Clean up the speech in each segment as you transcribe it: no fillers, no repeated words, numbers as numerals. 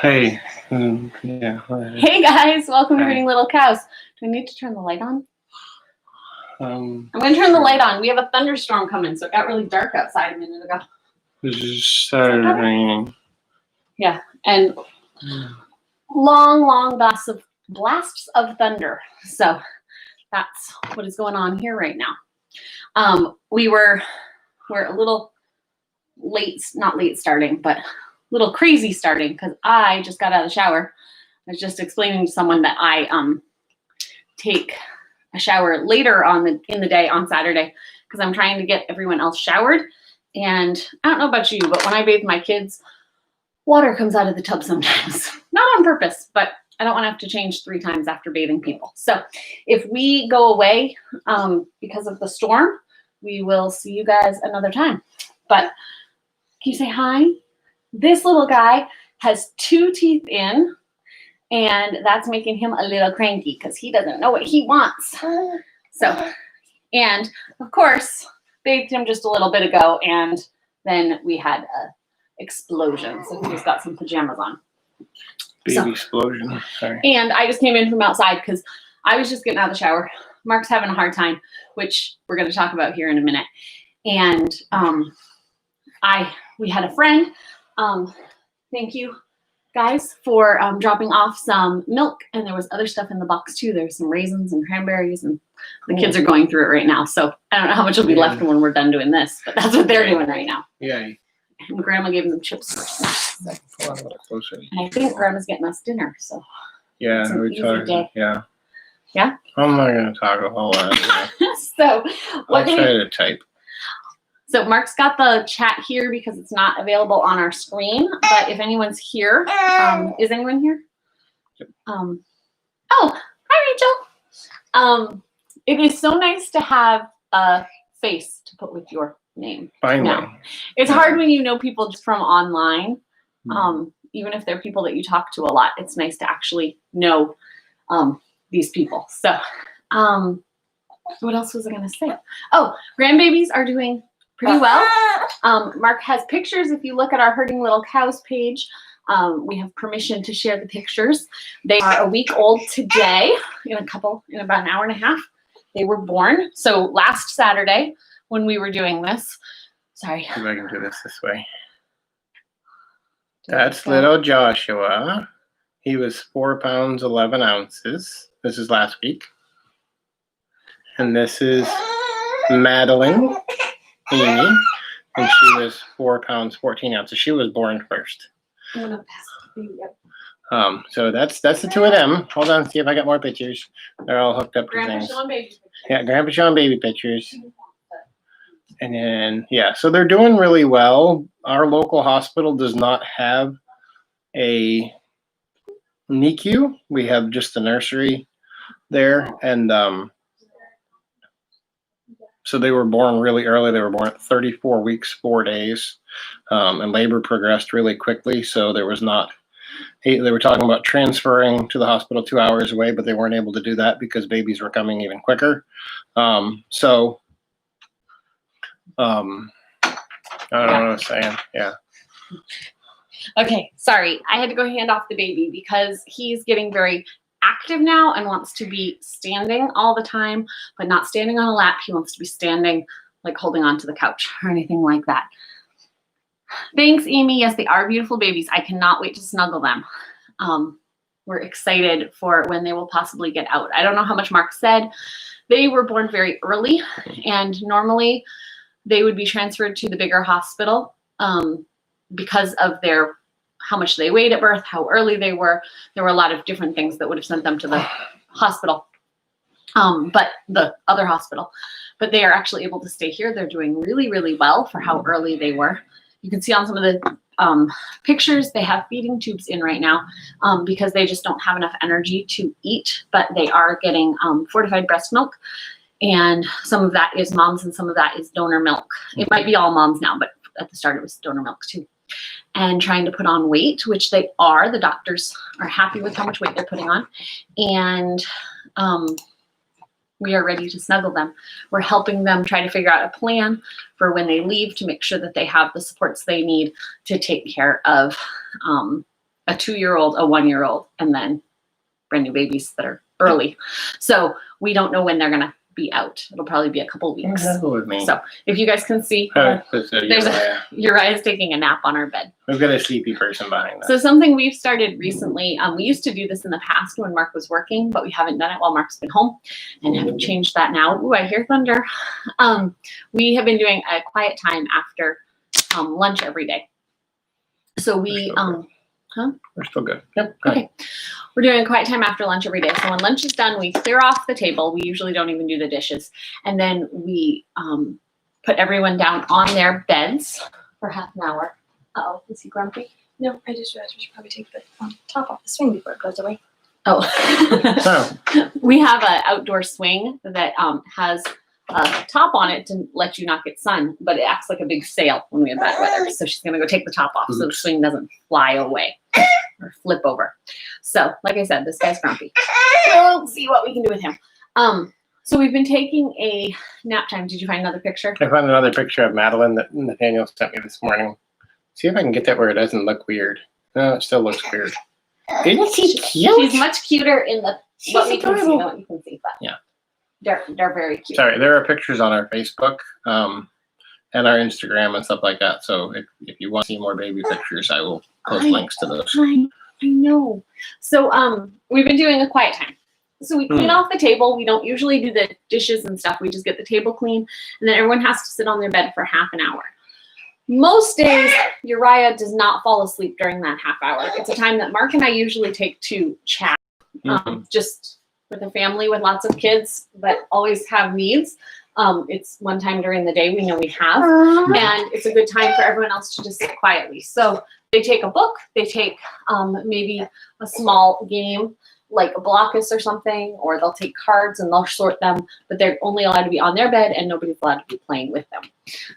Hey, yeah. Hey guys, welcome to Herding Little Cows. Do I need to turn the light on? I'm going to turn the light on. We have a thunderstorm coming, so it got really dark outside a minute ago. This is started raining. Yeah, and long blasts of thunder. So that's what is going on here right now. We're a little late, not late starting, but a little crazy starting because I just got out of the shower. I was just explaining to someone that I take a shower later in the day on Saturday because I'm trying to get everyone else showered. And I don't know about you, but when I bathe my kids, water comes out of the tub sometimes. Not on purpose, but I don't want to have to change 3 times after bathing people. So if we go away because of the storm, we will see you guys another time. But can you say hi? This little guy has 2 teeth in, and that's making him a little cranky because he doesn't know what he wants. So, and of course, bathed him just a little bit ago, and then we had a explosion. So he just got some pajamas on. Baby explosion. Sorry. And I just came in from outside because I was just getting out of the shower. Mark's having a hard time, which we're going to talk about here in a minute. And we had a friend. Thank you guys for dropping off some milk, and there was other stuff in the box too. There's some raisins and cranberries, and the kids are going through it right now. So I don't know how much will be left when we're done doing this, but that's what they're doing right now. Yeah. And Grandma gave them chips for snacks. So. And I think Grandma's getting us dinner. So yeah, we talked. Yeah. Yeah. I'm not gonna talk a whole lot. So I'll try to type. So Mark's got the chat here because it's not available on our screen. But if anyone's here, is anyone here? Oh, hi Rachel. It is so nice to have a face to put with your name. Finally. It's hard when you know people just from online. Even if they're people that you talk to a lot, it's nice to actually know these people. So what else was I going to say? Oh, Grandbabies are doing pretty well. Mark has pictures. If you look at our Herding Little Cows page, we have permission to share the pictures. They are a week old today, in about an hour and a half. They were born. So last Saturday when we were doing this, sorry. See if I can do this way. That's little Joshua. He was 4 pounds, 11 ounces. This is last week. And this is Madeline, Amy, and she was 4 pounds, 14 ounces. She was born first. So that's the 2 of them. Hold on, see if I got more pictures. They're all hooked up to things. Yeah, Grandpa Sean baby pictures. And then, yeah, so they're doing really well. Our local hospital does not have a NICU. We have just a nursery there. And so they were born really early. They were born at 34 weeks, 4 days. And labor progressed really quickly. So there was not, they were talking about transferring to the hospital 2 hours away, but they weren't able to do that because babies were coming even quicker. I don't know what I was saying. Yeah. Okay, sorry. I had to go hand off the baby because he's getting very active now and wants to be standing all the time, but not standing on a lap. He wants to be standing, like holding onto the couch or anything like that. Thanks, Amy. Yes, they are beautiful babies. I cannot wait to snuggle them. We're excited for when they will possibly get out. I don't know how much Mark said. They were born very early, and normally they would be transferred to the bigger hospital because of how much they weighed at birth, how early they were. There were a lot of different things that would have sent them to the hospital, but the other hospital. But they are actually able to stay here. They're doing really, really well for how early they were. You can see on some of the pictures, they have feeding tubes in right now because they just don't have enough energy to eat, but they are getting fortified breast milk. And some of that is mom's and some of that is donor milk. It might be all mom's now, but at the start it was donor milk too. And trying to put on weight, which they are. The doctors are happy with how much weight they're putting on. And we are ready to snuggle them. We're helping them try to figure out a plan for when they leave to make sure that they have the supports they need to take care of a 2-year-old, a 1-year-old, and then brand new babies that are early. So we don't know when they're going to be out. It'll probably be a couple weeks. With me. So if you guys can see, Uriah's taking a nap on our bed. We've got a sleepy person behind us. So something we've started recently, we used to do this in the past when Mark was working, but we haven't done it while Mark's been home and haven't changed that now. Ooh, I hear thunder. We have been doing a quiet time after lunch every day. So we, We're still good. Yep. Okay. We're doing a quiet time after lunch every day. So when lunch is done, we clear off the table. We usually don't even do the dishes. And then we put everyone down on their beds for half an hour. Uh-oh, is he grumpy? No, I just realized we should probably take the top off the swing before it goes away. Oh. We have an outdoor swing that has a top on it to let you not get sun, but it acts like a big sail when we have bad weather. So she's going to go take the top off so the swing doesn't fly away or flip over. So, like I said, this guy's grumpy. We'll see what we can do with him. So we've been taking a nap time. Did you find another picture? I found another picture of Madeline that Nathaniel sent me this morning. See if I can get that where it doesn't look weird. No, it still looks weird. Isn't she cute? She's much cuter in the what we can see than what you can see, but yeah. They're very cute. Sorry, there are pictures on our Facebook and our Instagram and stuff like that. So if you want to see more baby pictures, I will post links to those. I know. So we've been doing a quiet time. So we clean off the table. We don't usually do the dishes and stuff. We just get the table clean, and then everyone has to sit on their bed for half an hour. Most days, Uriah does not fall asleep during that half hour. It's a time that Mark and I usually take to chat, just with a family with lots of kids that always have needs. It's one time during the day we know we have, and it's a good time for everyone else to just sit quietly. So they take a book, they take maybe a small game like a blockus or something, or they'll take cards and they'll sort them, but they're only allowed to be on their bed and nobody's allowed to be playing with them.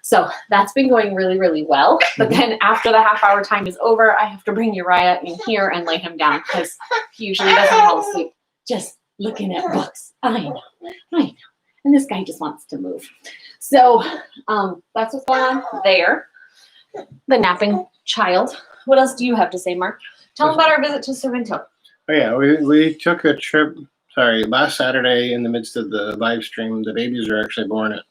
So that's been going really, really well. But then after the half hour time is over, I have to bring Uriah in here and lay him down because he usually doesn't fall asleep just looking at books. I know. And this guy just wants to move. So that's what's going on there. The napping child. What else do you have to say, Mark? Tell them about our visit to Sorrento. Oh yeah, we took a trip, last Saturday in the midst of the live stream. The babies were actually born at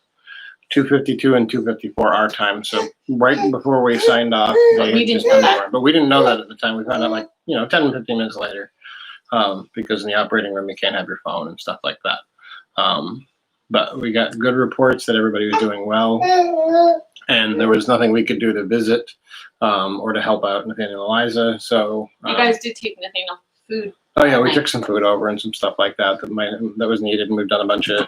2:52 and 2:54 our time. So right before we signed off, they had just been born. But we didn't know that at the time. We found out 10, 15 minutes later, because in the operating room you can't have your phone and stuff like that. But we got good reports that everybody was doing well, and there was nothing we could do to visit or to help out Nathaniel and Eliza. So you guys did take Nathaniel food. Oh yeah, we took some food over and some stuff like that that was needed, and we've done a bunch of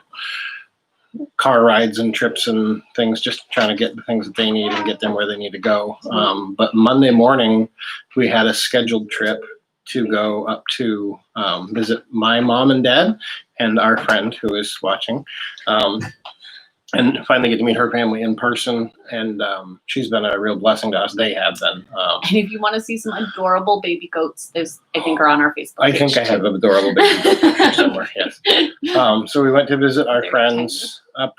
car rides and trips and things, just trying to get the things that they need and get them where they need to go. But Monday morning, we had a scheduled trip to go up to visit my mom and dad and our friend who is watching, and finally get to meet her family in person. And she's been a real blessing to us. They have been. And if you want to see some adorable baby goats, those I think are on our Facebook I page think I have an adorable baby goat somewhere. Yes. So we went to visit our friends up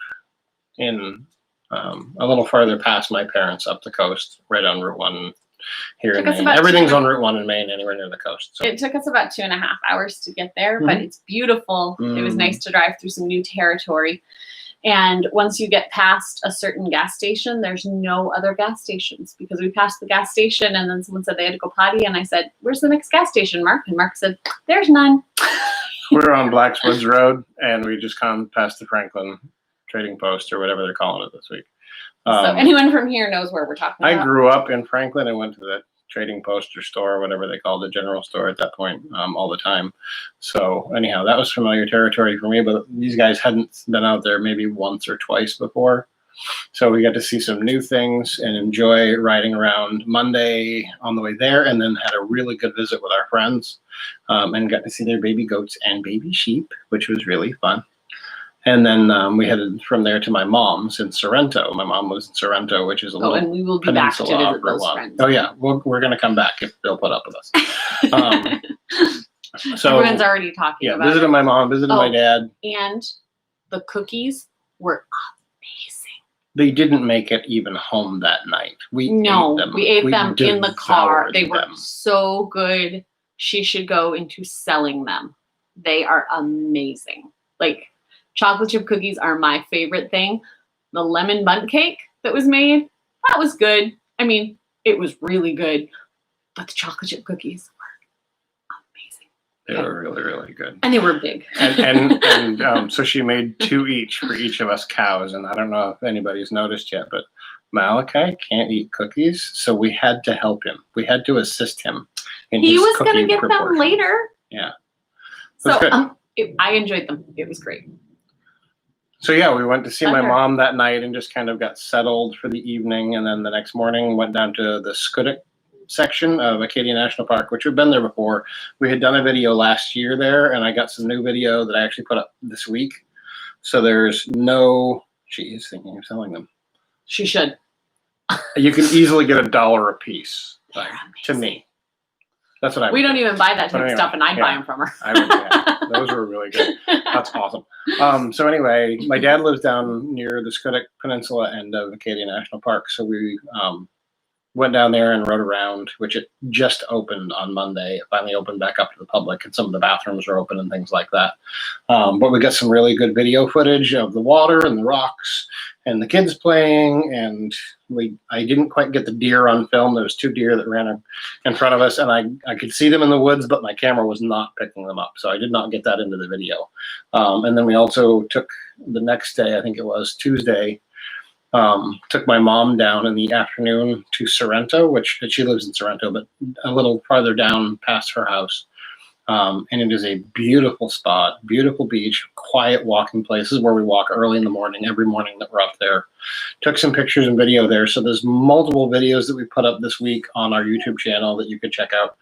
in a little farther past my parents, up the coast, right on Route 1 here in Maine. Everything's on Route 1 in Maine, anywhere near the coast. So. It took us about 2.5 hours to get there, but it's beautiful. It was nice to drive through some new territory. And once you get past a certain gas station, there's no other gas stations, because we passed the gas station and then someone said they had to go potty. And I said, "Where's the next gas station, Mark?" And Mark said, "There's none." We're on Blackswoods Road, and we just come past the Franklin Trading Post or whatever they're calling it this week. So anyone from here knows where we're talking about. I grew up in Franklin and went to the Trading Post or store, or whatever they called the general store at that point, all the time. So anyhow, that was familiar territory for me, but these guys hadn't been out there maybe once or twice before. So we got to see some new things and enjoy riding around Monday on the way there, and then had a really good visit with our friends, and got to see their baby goats and baby sheep, which was really fun. And then we headed from there to my mom's in Sorrento. My mom lives in Sorrento, which is a little and we will be back to visit those friends. Oh yeah, we're going to come back if they'll put up with us. So everyone's already talking about visited my mom, visited my dad. And the cookies were amazing. They didn't make it even home that night. We ate them. We ate them in the car. devoured They were them. so good. She should go into selling them. They are amazing. Like, chocolate chip cookies are my favorite thing. The lemon bundt cake that was made, that was good. I mean, it was really good. But the chocolate chip cookies were amazing. They were really, really good. And they were big. And so she made 2 each for each of us cows. And I don't know if anybody's noticed yet, but Malachi can't eat cookies, so we had to help him. We had to assist him in He his was going to cookie get them proportions. later. Yeah. So good. I enjoyed them. It was great. So yeah, we went to see my Thunder. mom that night and just kind of got settled for the evening. And then the next morning went down to the Schoodic section of Acadia National Park, which we've been there before. We had done a video last year there, and I got some new video that I actually put up this week. So there's no, she is thinking of selling them. She should. You can easily get $1 a piece, like, to me. That's what I would We don't do. even buy that type But of anyway, stuff, and I'd buy yeah. them from her. I would, yeah, those were really good. That's awesome. So anyway, my dad lives down near the Schoodic Peninsula end of Acadia National Park. So we went down there and rode around, which it just opened on Monday. It finally opened back up to the public, and some of the bathrooms are open and things like that. But we got some really good video footage of the water and the rocks and the kids playing. And I didn't quite get the deer on film. There was 2 deer that ran in front of us, and I could see them in the woods, but my camera was not picking them up. So I did not get that into the video. And then we also took the next day, I think it was Tuesday, took my mom down in the afternoon to Sorrento, which she lives in Sorrento, but a little farther down past her house. And it is a beautiful spot, beautiful beach, quiet walking places where we walk early in the morning, every morning that we're up there. Took some pictures and video there. So there's multiple videos that we put up this week on our YouTube channel that you could check out.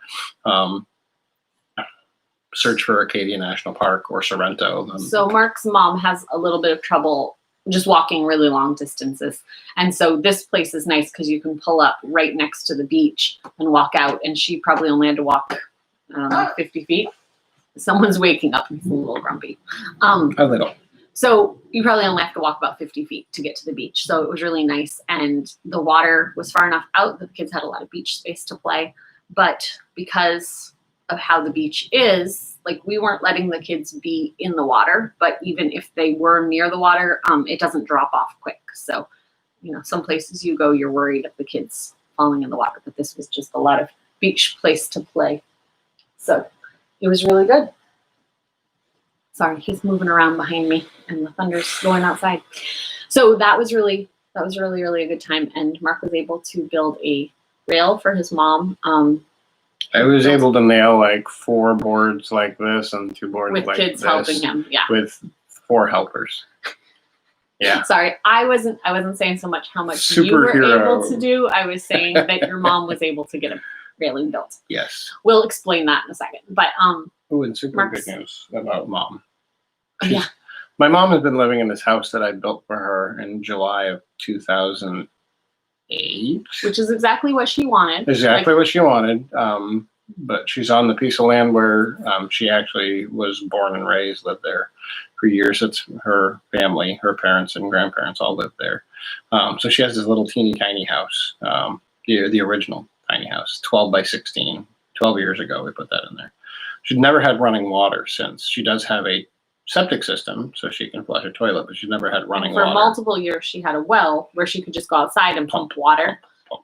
Search for Acadia National Park or Sorrento. So Mark's mom has a little bit of trouble just walking really long distances. And so this place is nice because you can pull up right next to the beach and walk out. And she probably only had to walk, I don't know, 50 feet. Someone's waking up. He's a little grumpy. A little. So you probably only have to walk about 50 feet to get to the beach. So it was really nice. And the water was far enough out that the kids had a lot of beach space to play. But because of how the beach is, like, we weren't letting the kids be in the water, but even if they were near the water, it doesn't drop off quick. So, you know, some places you go, you're worried of the kids falling in the water, but this was just a lot of beach place to play. So it was really good. Sorry, he's moving around behind me and the thunder's going outside. So that was really, really a good time. And Mark was able to build a rail for his mom. I was able to nail like 4 boards like this and 2 boards with like kids this helping him. Yeah. with 4 helpers. Yeah. Sorry, I wasn't saying so much how much you were able to do. I was saying that your mom was able to get a railing built. Yes. We'll explain that in a second. But Oh, and super Mark's- good news about mom. yeah. My mom has been living in this house that I built for her in July of 2008. Which is exactly what she wanted. Exactly what she wanted. But she's on the piece of land where she actually was born and raised, lived there for years. It's her family, her parents and grandparents all lived there. So she has this little teeny tiny house, the original tiny house, 12 by 16. 12 years ago, we put that in there. She's never had running water since. She does have a septic system, so she can flush a toilet, but she's never had running For water. multiple years, she had a well where she could just go outside and pump water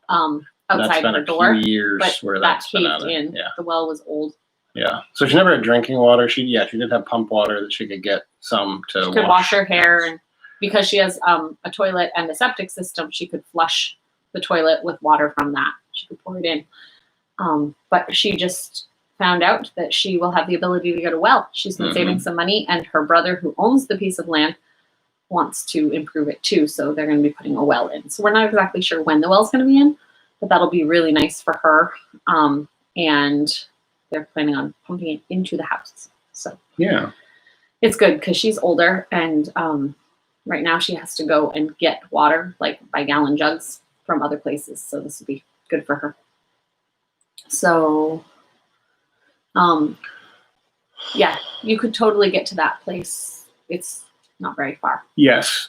outside her door. That's been a few years But where that that's been out caved of, in. yeah. The well was old. Yeah. So she never had drinking water. She did have pump water that she could get some to She could wash her hair, and because she has a toilet and a septic system, she could flush the toilet with water from that. She could pour it in. But she just found out that she will have the ability to get a well. She's been saving some money, and her brother, who owns the piece of land, wants to improve it too. So they're going to be putting a well in. So we're not exactly sure when the well's going to be in, but that'll be really nice for her. And they're planning on pumping it into the house. So yeah, it's good because she's older, and right now she has to go and get water like by gallon jugs from other places. So this will be good for her. So, yeah, you could totally get to that place. It's not very far. yes.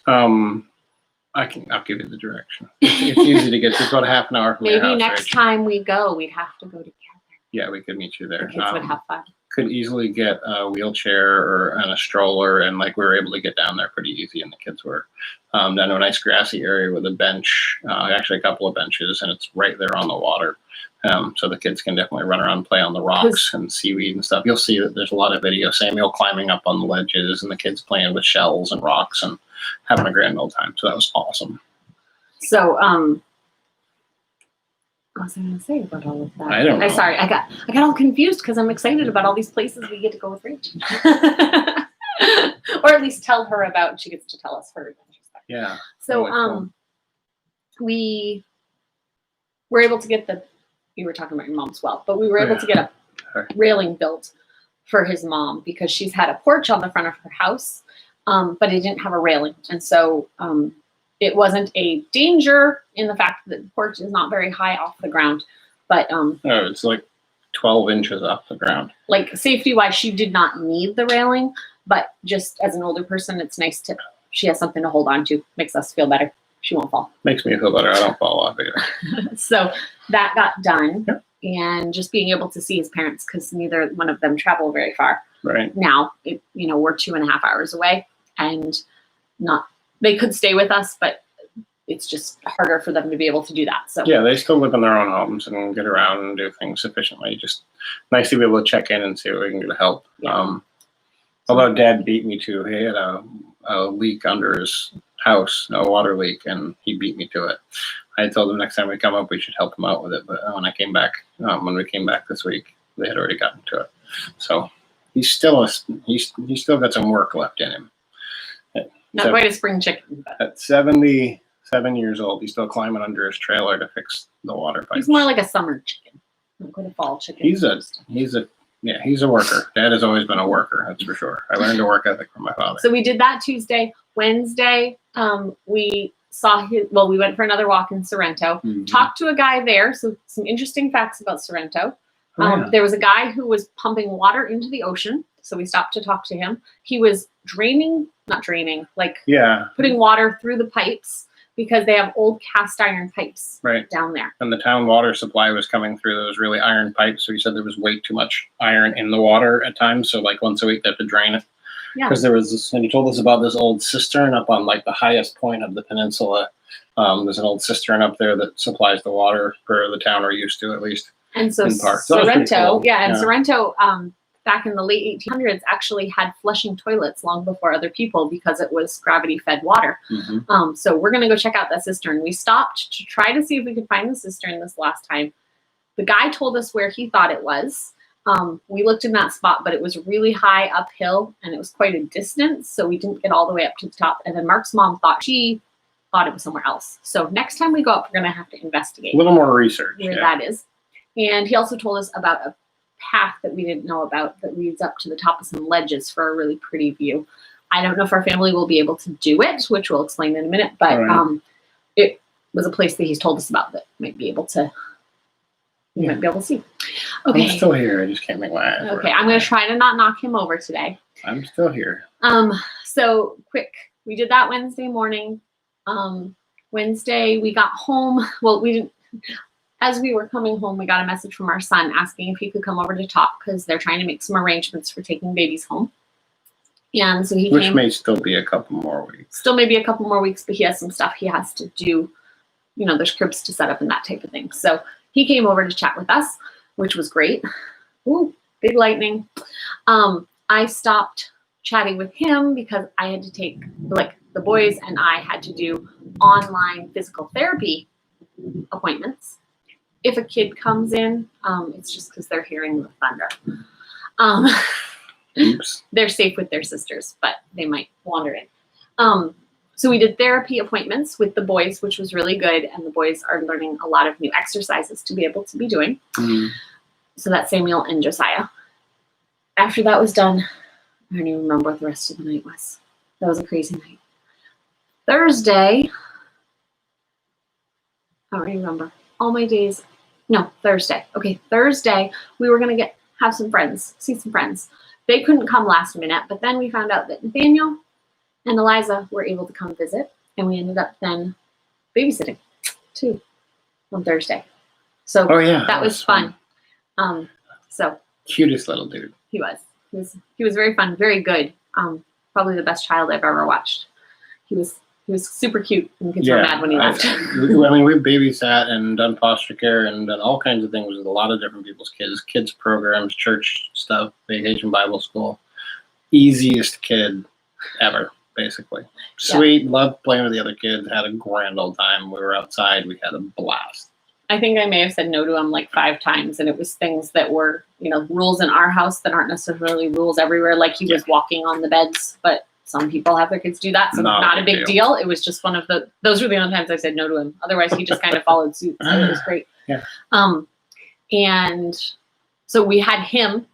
I'll give you the direction. It's easy to get. It's about a half an hour from your Maybe house, next right? time we go, we'd have to go together. Yeah, we could meet you The there. kids would have fun. Could easily get a wheelchair and a stroller, and like we were able to get down there pretty easy, and the kids were down to a nice grassy area with a bench, actually a couple of benches, and it's right there on the water. So the kids can definitely run around, play on the rocks and seaweed and stuff. You'll see that there's a lot of video. Samuel climbing up on the ledges and the kids playing with shells and rocks and having a grand old time. So that was awesome. So, what was I going to say about all of that? I don't know. Sorry, I got all confused because I'm excited about all these places we get to go with Rachel. Or at least tell her about, and she gets to tell us her adventures. Yeah. So, really cool. we were able to get you were talking about your mom's well, but we were able to get a railing built for his mom because she's had a porch on the front of her house, but it didn't have a railing. And so it wasn't a danger in the fact that the porch is not very high off the ground, but it's like 12 inches off the ground. Like safety wise, she did not need the railing, but just as an older person, it's nice she has something to hold on to. Makes us feel better. She won't fall. Makes me feel better. I don't fall off either. So that got done. Yep. And just being able to see his parents, because neither one of them travel very far. Right. Now, we're 2.5 hours away, and they could stay with us, but it's just harder for them to be able to do that. So yeah, they still live in their own homes and get around and do things sufficiently. Just nice to be able to check in and see what we can do to help. Yeah. Although Dad beat me to, he had a leak under his house, a water leak, and he beat me to it. I told him next time we come up, we should help him out with it. But when we came back this week, they had already gotten to it. So he's still got some work left in him. not quite a spring chicken, but At 77 years old, he's still climbing under his trailer to fix the water pipes. he's more like a summer chicken, not quite a fall chicken. He's a worker. Dad has always been a worker, that's for sure. I learned a work ethic from my father. So we did that Tuesday. Wednesday, we went for another walk in Sorrento. Mhm. Talked to a guy there. So some interesting facts about Sorrento. Oh, yeah. There was a guy who was pumping water into the ocean. So we stopped to talk to him. He was putting water through the pipes because they have old cast iron pipes Right. down there. And the town water supply was coming through those really iron pipes. So he said there was way too much iron in the water at times. So like once a week they have to drain it. Yeah. Because there was this, and he told us about this old cistern up on like the highest point of the peninsula. There's an old cistern up there that supplies the water for the town, or used to at least. And so in part. So that was pretty Sorrento, cool. Sorrento, back in the late 1800s, actually had flushing toilets long before other people because it was gravity-fed water. Mhm. So we're gonna go check out that cistern. We stopped to try to see if we could find the cistern this last time. The guy told us where he thought it was. We looked in that spot, but it was really high uphill and it was quite a distance, so we didn't get all the way up to the top. And then Mark's mom thought it was somewhere else. So next time we go up, we're gonna have to investigate A little more research. where Yeah. that is. And he also told us about a path that we didn't know about that leads up to the top of some ledges for a really pretty view. I don't know if our family will be able to do it, which we'll explain in a minute, but Right. it was a place that he's told us about that might be able to see. Okay. I'm still here. I just can't make my eyes work. Okay, I'm going to try to not knock him over today. I'm still here. So quick, we did that Wednesday morning. Wednesday we got home. Well, we didn't. As we were coming home, we got a message from our son asking if he could come over to talk because they're trying to make some arrangements for taking babies home. And so he Which came. may still be a couple more weeks. Still maybe a couple more weeks, but he has some stuff he has to do. There's cribs to set up and that type of thing. So he came over to chat with us, which was great. Ooh, big lightning. I stopped chatting with him because I had to take, the boys and I had to do online physical therapy appointments. If a kid comes in, it's just because they're hearing the thunder. Oops. They're safe with their sisters, but they might wander in. So we did therapy appointments with the boys, which was really good. And the boys are learning a lot of new exercises to be able to be doing. Mhm. So that's Samuel and Josiah. After that was done, I don't even remember what the rest of the night was. That was a crazy night. Thursday, I don't remember. All my days. No, Thursday. Okay, Thursday, we were going to have some friends, see some friends. They couldn't come last minute, but then we found out that Nathaniel and Eliza were able to come visit. and we ended up then babysitting too on Thursday. So Oh yeah, that was fun. So cutest little dude. he was very fun, very good. Probably the best child I've ever watched. He was super cute, and kids were mad when he left. I mean, we've babysat and done foster care and done all kinds of things with a lot of different people's kids programs, church stuff, vacation Bible school. Easiest kid ever, basically. Sweet, loved playing with the other kids, had a grand old time. We were outside, we had a blast. I think I may have said no to him like 5 times, and it was things that were, rules in our house that aren't necessarily rules everywhere. Like he was walking on the beds, but some people have their kids do that, so not a big deal. It was just one of those were the only times I said no to him. Otherwise, he just kind of followed suit, so it was great. Yeah. And so we had him,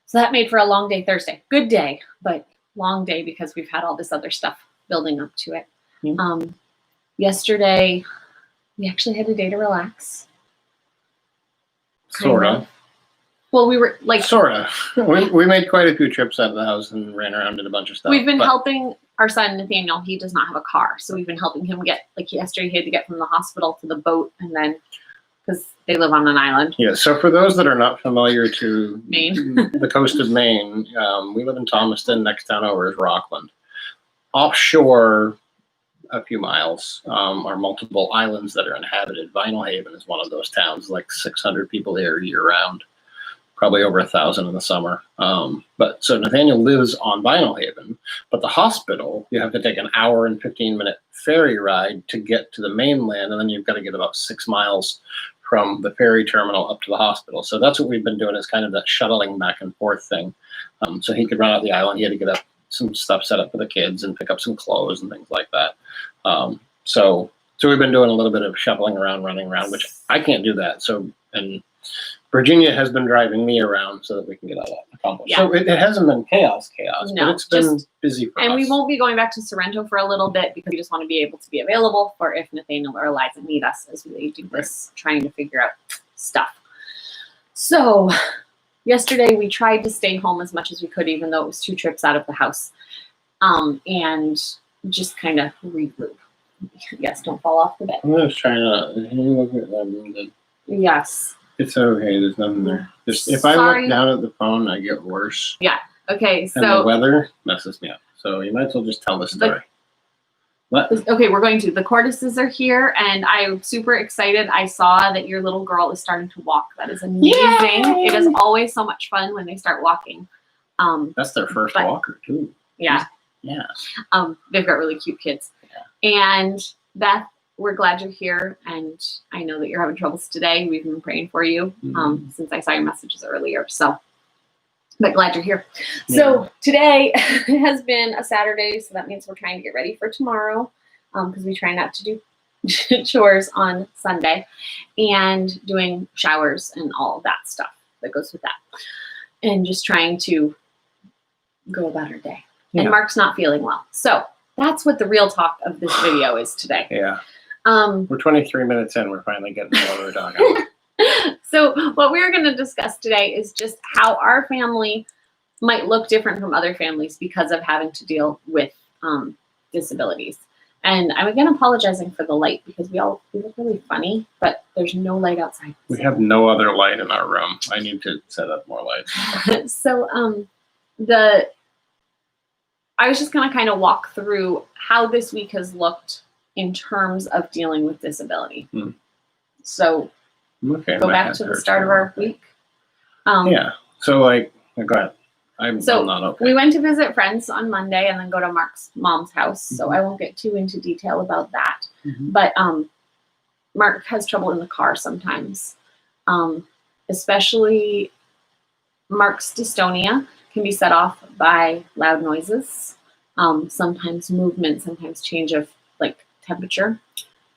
so that made for a long day Thursday. Good day, but long day because we've had all this other stuff building up to it. Mm-hmm. Yesterday, we actually had a day to relax. Sort of. Well, we were like... Sort of. We made quite a few trips out of the house and ran around, did a bunch of stuff. We've been helping our son, Nathaniel. He does not have a car. So we've been helping him get, like yesterday, he had to get from the hospital to the boat, and then, because they live on an island. Yeah, so for those that are not familiar to Maine, the coast of Maine, we live in Thomaston. Next town over is Rockland. Offshore, a few miles, are multiple islands that are inhabited. Vinyl Haven is one of those towns, like 600 people there year round, probably over 1,000 in the summer. But so Nathaniel lives on Vinyl Haven, but the hospital, you have to take an hour and 15-minute ferry ride to get to the mainland, and then you've got to get about 6 miles from the ferry terminal up to the hospital. So that's what we've been doing, is kind of that shuttling back and forth thing. So he could run out the island. He had to get up some stuff set up for the kids and pick up some clothes and things like that. So we've been doing a little bit of shuffling around, running around, which I can't do that. So, and Virginia has been driving me around so that we can get all that accomplished. Yeah. So it hasn't been chaos, no, but it's been busy for us. And we won't be going back to Sorrento for a little bit because we just want to be able to be available for if Nathaniel or Eliza need us as we do this, trying to figure out stuff. So yesterday we tried to stay home as much as we could, even though it was 2 trips out of the house, and just kind of regroup. Yes, don't fall off the bed. I'm just trying to. Can you look at them? Yes. It's okay. There's nothing there. Just if I look down at the phone, I get worse. Yeah. Okay. And So the weather messes me up. So you might as well just tell the story. What? Okay, we're going to. The Cordises are here, and I'm super excited. I saw that your little girl is starting to walk. That is amazing. Yay! It is always so much fun when they start walking. That's their first walker too. Yeah. Yeah. They've got really cute kids. Yeah. And Beth, we're glad you're here, and I know that you're having troubles today. We've been praying for you since I saw your messages earlier. So, but glad you're here. Yeah. So today has been a Saturday, so that means we're trying to get ready for tomorrow because we try not to do chores on Sunday, and doing showers and all of that stuff that goes with that, and just trying to go about our day. Yeah. And Mark's not feeling well, so that's what the real talk of this video is today. Yeah. We're 23 minutes in. We're finally getting to what we're talking about. So what we're going to discuss today is just how our family might look different from other families because of having to deal with disabilities. And I'm again apologizing for the light because we look really funny, but there's no light outside. We have no other light in our room. I need to set up more lights. So I was just going to kind of walk through how this week has looked in terms of dealing with disability. So go back to the start of our week. Yeah. So go ahead. I'm not okay. We went to visit friends on Monday and then go to Mark's mom's house. So I won't get too into detail about that. But Mark has trouble in the car sometimes. Especially Mark's dystonia can be set off by loud noises. Sometimes movement, sometimes change of temperature,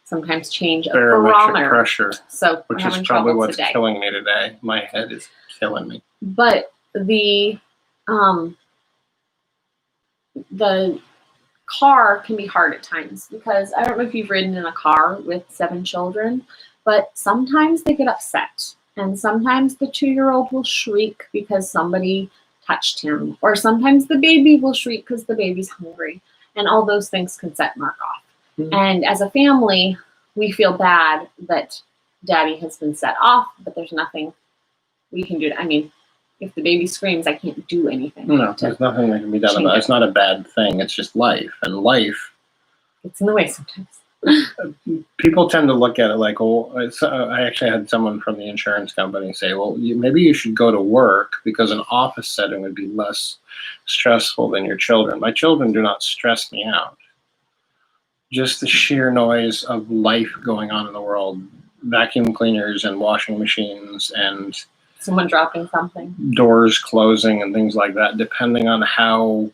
sometimes change of barometer pressure. So which is probably what's killing me today. My head is killing me. But the car can be hard at times because I don't know if you've ridden in a car with 7 children, but sometimes they get upset, and sometimes the 2-year-old will shriek because somebody touched him, or sometimes the baby will shriek because the baby's hungry, and all those things can set Mark off. Mhm. And as a family, we feel bad that daddy has been set off, but there's nothing we can do. I mean, if the baby screams, I can't do anything. No, there's nothing that can be done about it. It's not a bad thing. It's just life. And life, It's in the way sometimes. people tend to look at it like, oh, I actually had someone from the insurance company say, well, maybe you should go to work because an office setting would be less stressful than your children. My children do not stress me out. Just the sheer noise of life going on in the world, vacuum cleaners and washing machines and Someone dropping something. doors closing and things like that, depending on how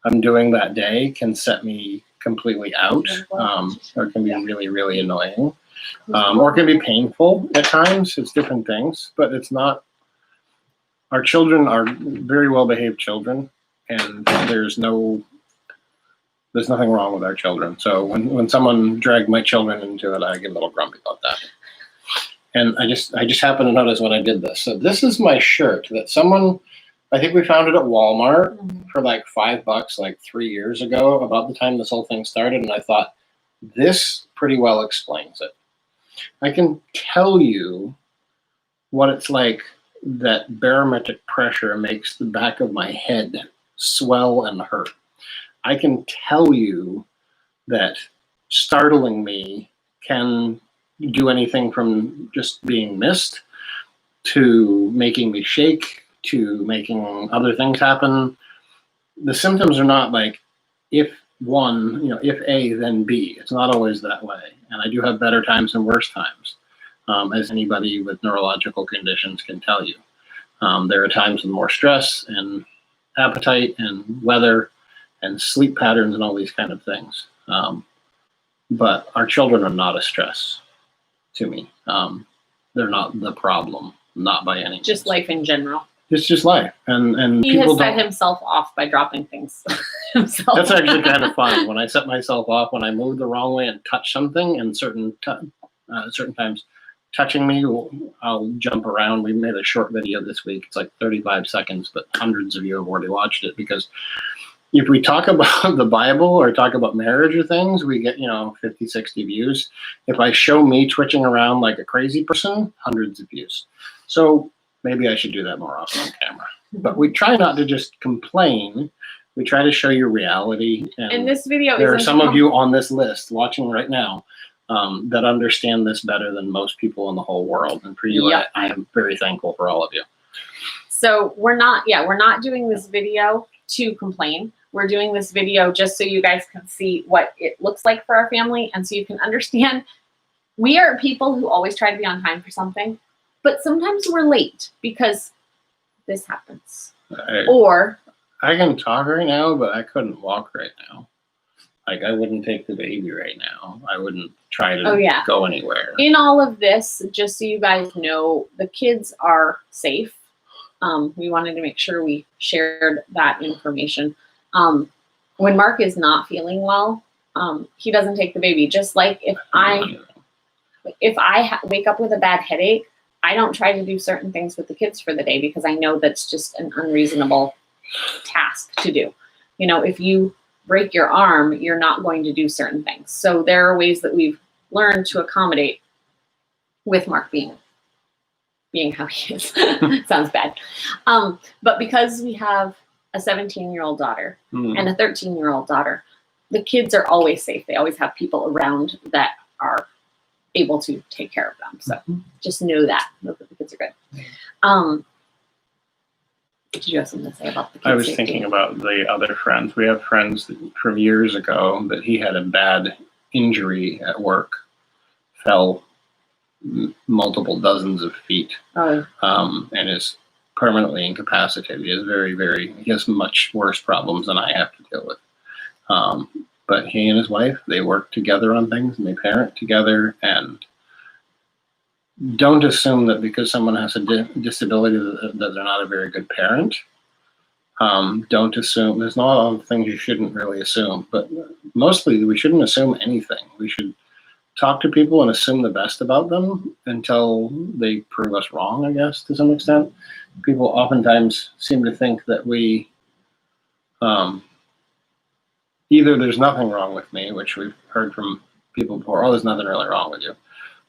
I'm doing that day, can set me completely out, or can be really, really annoying, or can be painful at times. It's different things, but it's not. Our children are very well-behaved children, and there's nothing wrong with our children. So when someone dragged my children into it, I get a little grumpy about that. And I just happened to notice when I did this. So this is my shirt that someone, I think we found it at Walmart for like $5 like 3 years ago, about the time this whole thing started. And I thought, this pretty well explains it. I can tell you what it's like that barometric pressure makes the back of my head swell and hurt. I can tell you that startling me can do anything from just being missed to making me shake to making other things happen. The symptoms are not like if A, then B. It's not always that way. And I do have better times and worse times, as anybody with neurological conditions can tell you. There are times with more stress and appetite and weather and sleep patterns and all these kind of things. But our children are not a stress to me. They're not the problem, not by any means. Just life in general. It's just life, and He people has set don't. himself off by dropping things himself. That's actually kind of fun when I set myself off when I move the wrong way and touch something, and certain times touching me, I'll jump around. We made a short video this week. It's like 35 seconds, but hundreds of you have already watched it because if we talk about the Bible or talk about marriage or things, we get, 50, 60 views. If I show me twitching around like a crazy person, hundreds of views. So maybe I should do that more often on camera. But we try not to just complain. We try to show you reality. And this video there are some of you on this list watching right now that understand this better than most people in the whole world. And for you, Yep. I am very thankful for all of you. So we're not doing this video to complain. We're doing this video just so you guys can see what it looks like for our family and so you can understand we are people who always try to be on time for something, but sometimes we're late because this happens. I can talk right now, but I couldn't walk right now. Like, I wouldn't take the baby right now. I wouldn't try to go anywhere. In all of this, just so you guys know, the kids are safe. We wanted to make sure we shared that information. When Mark is not feeling well, he doesn't take the baby. Just like if I wake up with a bad headache, I don't try to do certain things with the kids for the day because I know that's just an unreasonable task to do. If you break your arm, you're not going to do certain things. So there are ways that we've learned to accommodate with Mark being how he is. Sounds bad. But because we have a 17-year-old daughter and a 13-year-old daughter, the kids are always safe. They always have people around that are able to take care of them. So just know that the kids are good. Did you have something to say about the kids? I was thinking about the other friends. We have friends from years ago that he had a bad injury at work, fell multiple dozens of feet, and is permanently incapacitated. He has much worse problems than I have to deal with. But he and his wife, they work together on things and they parent together, and don't assume that because someone has a disability that they're not a very good parent. Don't assume. There's not a lot of things you shouldn't really assume, but mostly we shouldn't assume anything. We should talk to people and assume the best about them until they prove us wrong, I guess, to some extent. People oftentimes seem to think that we either there's nothing wrong with me, which we've heard from people before, oh, there's nothing really wrong with you,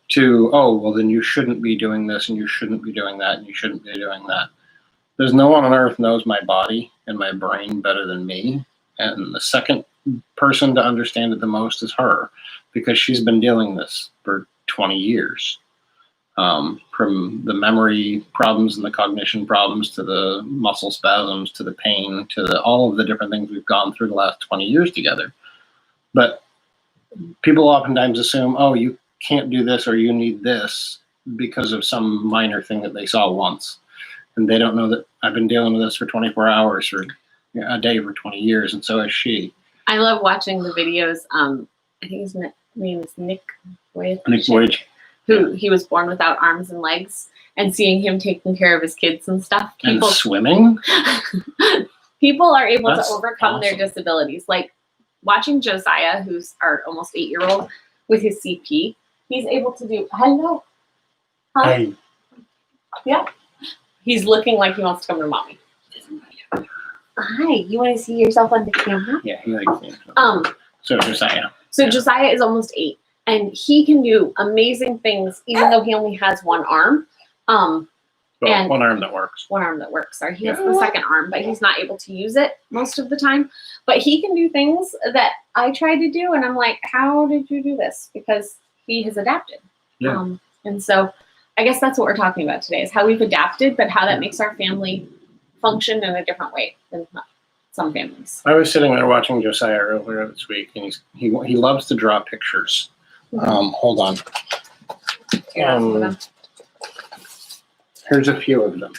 to, oh, well, then you shouldn't be doing this and you shouldn't be doing that and you shouldn't be doing that. There's no one on earth knows my body and my brain better than me. And the second person to understand it the most is her, because she's been dealing this for 20 years. From the memory problems and the cognition problems to the muscle spasms to the pain to all of the different things we've gone through the last 20 years together. But people oftentimes assume, oh, you can't do this or you need this because of some minor thing that they saw once. And they don't know that I've been dealing with this for 24 hours or a day for 20 years, and so has she. I love watching the videos. I think his name is Nick Voyage. Nick Voyage. Who he was born without arms and legs, and seeing him taking care of his kids and stuff. And swimming? People are able That's to overcome their awesome. disabilities. Like watching Josiah, who's our almost 8-year-old, with his CP, he's able to do, hello. Huh? Hey. Yeah. He's looking like he wants to come to mommy. Hi, you want to see yourself on the camera? Yeah, he likes it. So Josiah. So Yeah. Josiah is almost 8, and he can do amazing things, even though he only has one arm. Well, And- one arm that works. One arm that works. Sorry, he has the second arm, but he's not able to use it most of the time. But he can do things that I tried to do, and I'm like, how did you do this? Because he has adapted. Yeah. And so I guess that's what we're talking about today, is how we've adapted, but how that makes our family function in a different way than some families. I was sitting there watching Josiah earlier this week, and he loves to draw pictures. Hold on. Here's a few of them.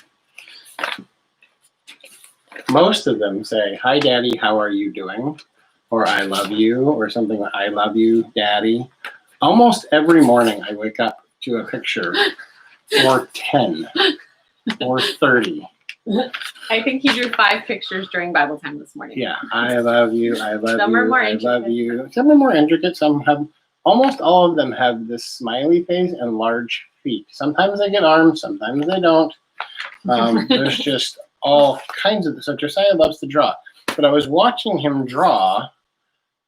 Most of them say, "Hi, Daddy, how are you doing?" Or "I love you," or something like, "I love you, Daddy." Almost every morning I wake up to a picture, or 10, or 30. I think he drew 5 pictures during Bible time this morning. Yeah, I love you, I love Some are you, more I love intricate. you. Some are more intricate, some have, almost all of them have this smiley face and large feet. Sometimes they get arms, sometimes they don't. There's just all kinds of, so Josiah loves to draw. But I was watching him draw,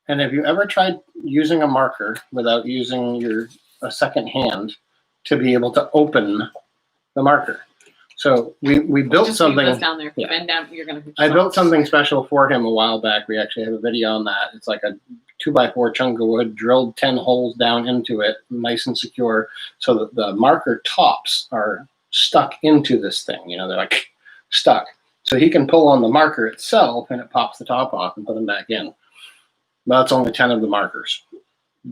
and have you ever tried using a marker without using a second hand to be able to open the marker? So we built Just leave something. this down there. If you Yeah. bend down, you're gonna. I built something special for him a while back. We actually have a video on that. It's like a 2x4 chunk of wood, drilled 10 holes down into it, nice and secure, so that the marker tops are stuck into this thing. You know, they're like stuck. So he can pull on the marker itself, and it pops the top off and put them back in. But that's only 10 of the markers.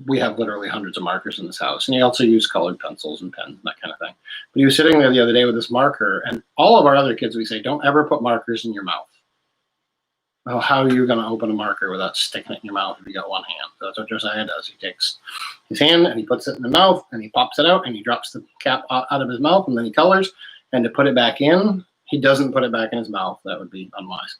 We have literally hundreds of markers in this house. And he also used colored pencils and pens and that kind of thing. But he was sitting there the other day with this marker, and all of our other kids, we say, don't ever put markers in your mouth. Well, how are you going to open a marker without sticking it in your mouth if you got one hand? That's what Josiah does. He takes his hand and he puts it in the mouth and he pops it out and he drops the cap out of his mouth and then he colors. And to put it back in, he doesn't put it back in his mouth. That would be unwise.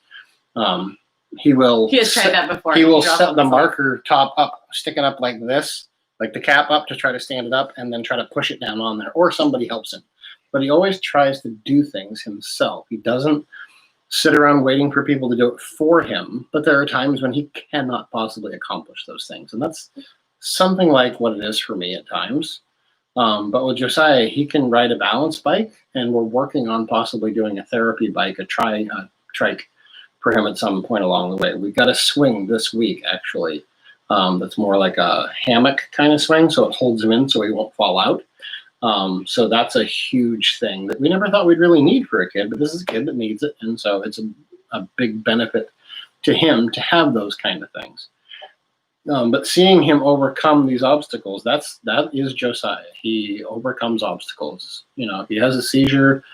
He has tried that before. He will draws set on the side. marker top up, sticking up like this, like the cap up to try to stand it up, and then try to push it down on there, or somebody helps him. But he always tries to do things himself. He doesn't sit around waiting for people to do it for him, but there are times when he cannot possibly accomplish those things. And that's something like what it is for me at times. But with Josiah, he can ride a balance bike, and we're working on possibly doing a therapy bike, a trike for him at some point along the way. We've got a swing this week, actually, that's more like a hammock kind of swing, so it holds him in so he won't fall out. So that's a huge thing that we never thought we'd really need for a kid, but this is a kid that needs it, and so it's a big benefit to him to have those kind of things. But seeing him overcome these obstacles, that is Josiah. He overcomes obstacles. You know, if he has a seizure,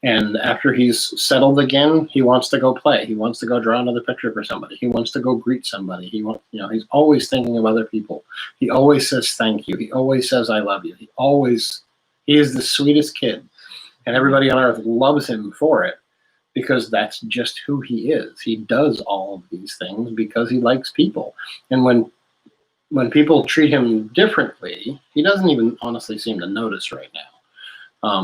and after he's settled again, he wants to go play. He wants to go draw another picture for somebody. He wants to go greet somebody. He's always thinking of other people. He always says thank you. He always says I love you. He is the sweetest kid, and everybody on earth loves him for it because that's just who he is. He does all of these things because he likes people. And when people treat him differently, he doesn't even honestly seem to notice right now.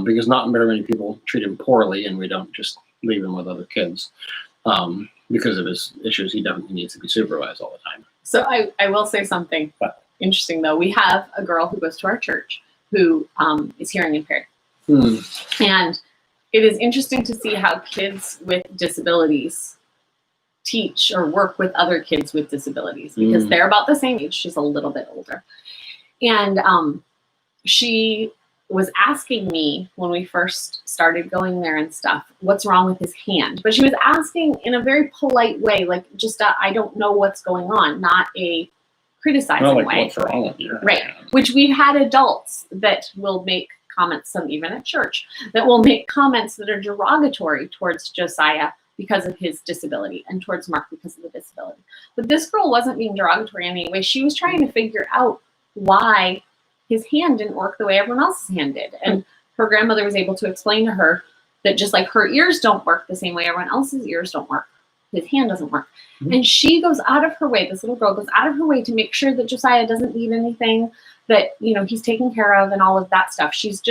Because not very many people treat him poorly, and we don't just leave him with other kids. because of his issues, he definitely needs to be supervised all the time. So I will say something interesting though. We have a girl who goes to our church who is hearing impaired. And it is interesting to see how kids with disabilities teach or work with other kids with disabilities because they're about the same age. She's a little bit older. And she was asking me when we first started going there and stuff, what's wrong with his hand? But she was asking in a very polite way, like just I don't know what's going on, not a criticizing like, way. What's wrong with your Right. hand? Which we've had adults that will make comments, some even at church, that will make comments that are derogatory towards Josiah because of his disability and towards Mark because of the disability. But this girl wasn't being derogatory in any way. She was trying to figure out why his hand didn't work the way everyone else's hand did. And her grandmother was able to explain to her that just like her ears don't work the same way everyone else's ears don't work, his hand doesn't work. And she goes out of her way, this little girl goes out of her way to make sure that Josiah doesn't need anything, that, you know, he's taken care of and all of that stuff. She's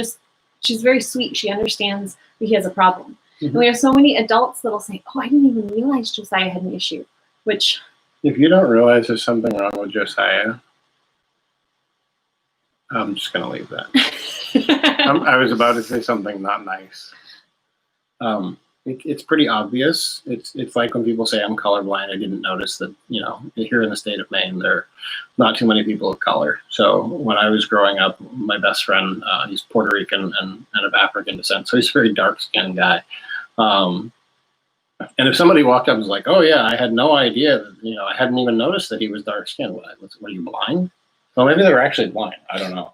very sweet. She understands that he has a problem. And we have so many adults that'll say, oh, I didn't even realize Josiah had an issue, which... If you don't realize there's something wrong with Josiah, I'm just going to leave that. I was about to say something not nice. It's pretty obvious. It's like when people say I'm colorblind. I didn't notice that, you know, here in the state of Maine, there are not too many people of color. So when I was growing up, my best friend, he's Puerto Rican and of African descent. So he's a very dark-skinned guy. And if somebody walked up and was like, oh, yeah, I had no idea, that, you know, I hadn't even noticed that he was dark-skinned. What are you blind? Well, maybe they were actually blind. I don't know.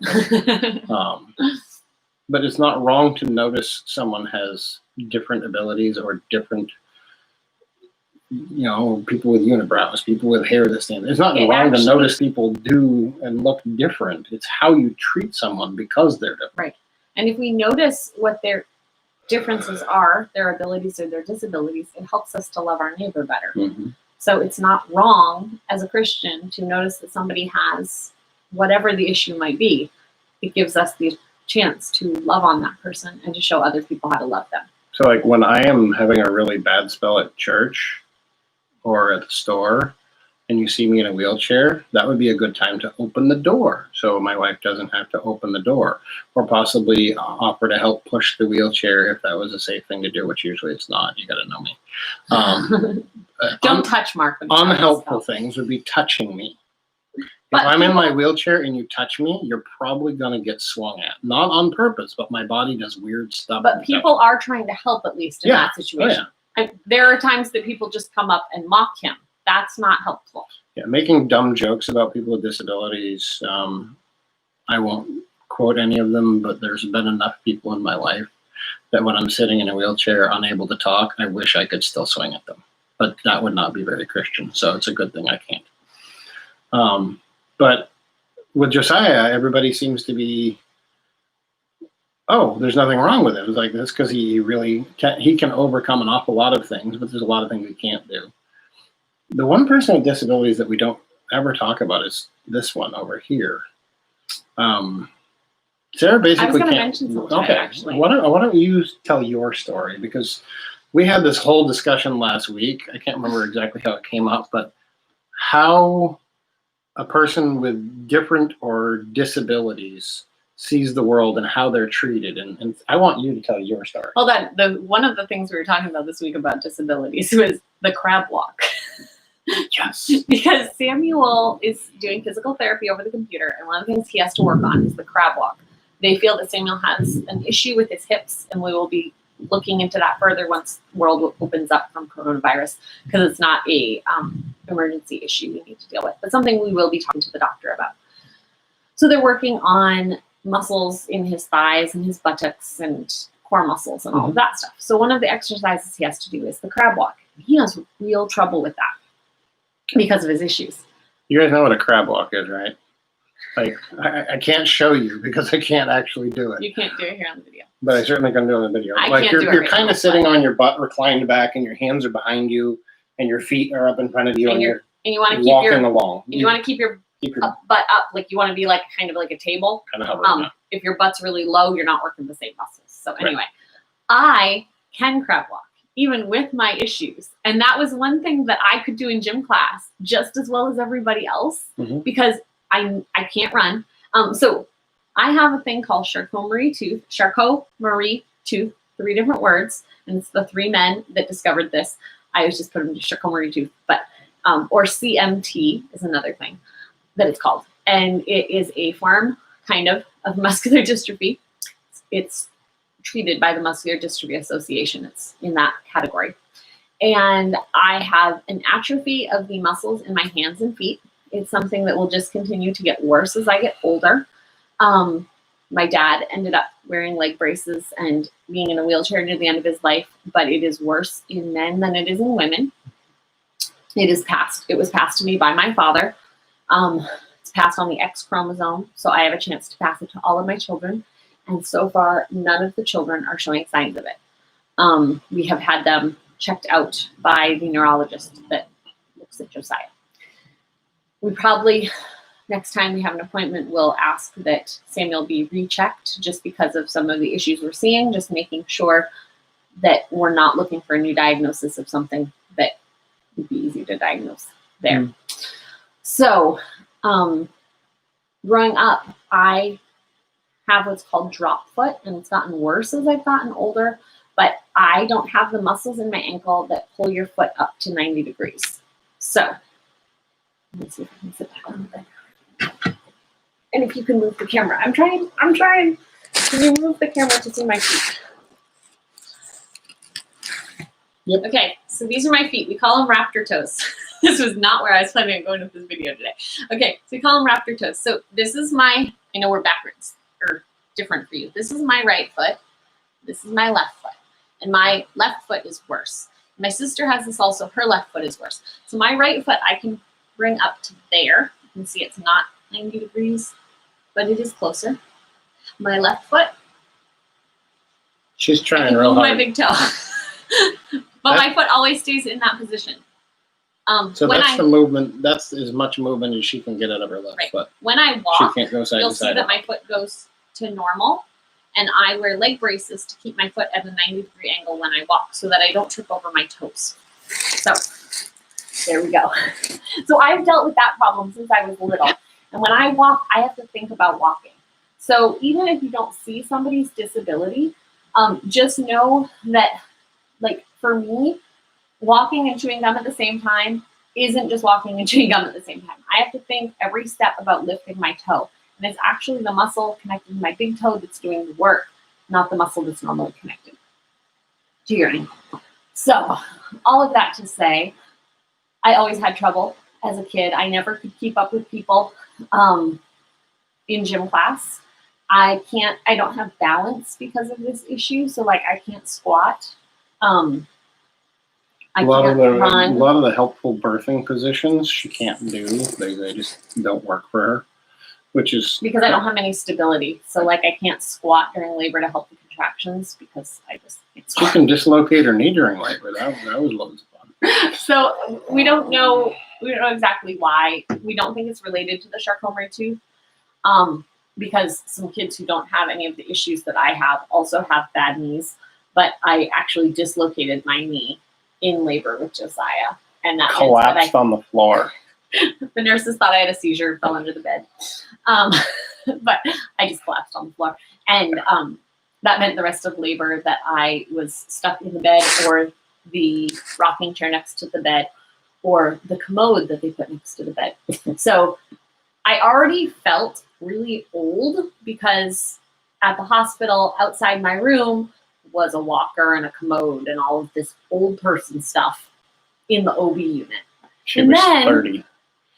But it's not wrong to notice someone has different abilities or different, you know, people with unibrows, people with hair that's thin. It's not wrong to notice people do and look different. It's how you treat someone because they're different. Right. And if we notice what their differences are, their abilities or their disabilities, it helps us to love our neighbor better. So it's not wrong as a Christian to notice that somebody has whatever the issue might be. It gives us the chance to love on that person and to show other people how to love them. So like when I am having a really bad spell at church or at the store and you see me in a wheelchair, that would be a good time to open the door so my wife doesn't have to open the door, or possibly offer to help push the wheelchair if that was a safe thing to do, which usually it's not. You got to know me. Don't touch Mark. Unhelpful things would be touching me. If I'm in my wheelchair and you touch me, you're probably going to get swung at. Not on purpose, but my body does weird stuff. But people are trying to help at least in that situation. And there are times that people just come up and mock him. That's not helpful. Yeah, making dumb jokes about people with disabilities. I won't quote any of them, but there's been enough people in my life that when I'm sitting in a wheelchair, unable to talk, I wish I could still swing at them. But that would not be very Christian, so it's a good thing I can't. But with Josiah, everybody seems to be, oh, there's nothing wrong with it. It's like that's because he really can overcome an awful lot of things, but there's a lot of things he can't do. The one person with disabilities that we don't ever talk about is this one over here. Sarah basically I was going to can't. mention something. Okay, Actually. Why don't you tell your story, because we had this whole discussion last week. I can't remember exactly how it came up, but how a person with different or disabilities sees the world and how they're treated. And I want you to tell your story. Hold on. One of the things we were talking about this week about disabilities was the crab walk. Yes. Because Samuel is doing physical therapy over the computer, and one of the things he has to work on is the crab walk. They feel that Samuel has an issue with his hips, and we will be looking into that further once the world opens up from coronavirus, because it's not a emergency issue we need to deal with, but something we will be talking to the doctor about. So they're working on muscles in his thighs and his buttocks and core muscles and all of that stuff. So one of the exercises he has to do is the crab walk. He has real trouble with that because of his issues. You guys know what a crab walk is, right? Like, I can't show you because I can't actually do it. You can't do it here on the video. But I certainly can do it on the video. I Like can't do it you're right kind now, of sitting on your butt reclined back and your hands are behind you and your feet are up in front of you and you're you want to keep walking along. you want to keep your butt up, like you want to be like kind of like a table. Kind of hovering. If your butt's really low, you're not working the same muscles. So anyway, I can crab walk. even with my issues. And that was one thing that I could do in gym class just as well as everybody else because I can't run. So I have a thing called Charcot-Marie Tooth, 3 different words, and it's the 3 men that discovered this. I always just put them to Charcot-Marie Tooth, but or CMT is another thing that it's called, and it is a form kind of muscular dystrophy. It's treated by the Muscular Dystrophy Association. It's in that category, and I have an atrophy of the muscles in my hands and feet. It's something that will just continue to get worse as I get older. My dad ended up wearing leg braces and being in a wheelchair near the end of his life, but it is worse in men than it is in women. It was passed to me by my father. It's passed on the X chromosome, so I have a chance to pass it to all of my children. And so far, none of the children are showing signs of it. We have had them checked out by the neurologist that looks at Josiah. We probably, next time we have an appointment, we'll ask that Samuel be rechecked just because of some of the issues we're seeing, just making sure that we're not looking for a new diagnosis of something that would be easy to diagnose there. So, growing up, I have what's called drop foot, and it's gotten worse as I've gotten older, but I don't have the muscles in my ankle that pull your foot up to 90 degrees. So, let's see if I can sit back on there. And if you can move the camera. I'm trying. Can you move the camera to see my feet? Yep. Okay, so these are my feet. We call them raptor toes. This was not where I was planning on going with this video today. Okay, so we call them raptor toes. So this is my, I know we're backwards, or different for you. This is my right foot. This is my left foot. And my left foot is worse. My sister has this also. Her left foot is worse. So my right foot I can bring up to there. You can see it's not 90 degrees, but it is closer. My left foot. She's trying I can real move hard. my big toe. But my foot always stays in that position. So that's the movement. That's as much movement as she can get out of her left foot. When I She walk, can't go side you'll to see side. that my foot goes to normal, and I wear leg braces to keep my foot at a 90-degree angle when I walk so that I don't trip over my toes. So there we go. So I've dealt with that problem since I was little. And when I walk, I have to think about walking. So even if you don't see somebody's disability, just know that, like for me, walking and chewing gum at the same time isn't just walking and chewing gum at the same time. I have to think every step about lifting my toe. And it's actually the muscle connected to my big toe that's doing the work, not the muscle that's normally connected to your ankle. So all of that to say, I always had trouble as a kid. I never could keep up with people in gym class. I don't have balance because of this issue. So like I can't squat. A lot of the helpful birthing positions she can't do. They just don't work for her, which is because I don't have any stability. So like I can't squat during labor to help the contractions because I just can't she squat. can dislocate her knee during labor. That was loads of fun. So we don't know exactly why. We don't think it's related to the Charcot-Marie tooth. Because some kids who don't have any of the issues that I have also have bad knees, but I actually dislocated my knee in labor with Josiah, and that collapsed on the floor. The nurses thought I had a seizure, fell under the bed, but I just collapsed on the floor, and that meant the rest of labor that I was stuck in the bed or the rocking chair next to the bed or the commode that they put next to the bed. So I already felt really old because at the hospital outside my room was a walker and a commode and all of this old person stuff in the OB unit. She was 30.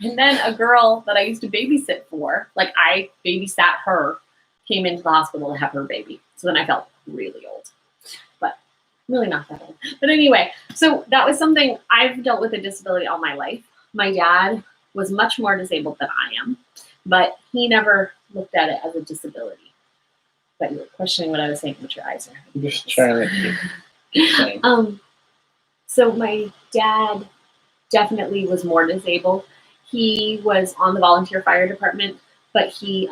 And then a girl that I used to babysit for, like I babysat her, came into the hospital to have her baby. So then I felt really old, but really not that old. But anyway, so that was something I've dealt with a disability all my life. My dad was much more disabled than I am, but he never looked at it as a disability. But you were questioning what I was saying, with your eyes are. Just trying to keep So my dad definitely was more disabled. He was on the volunteer fire department, but he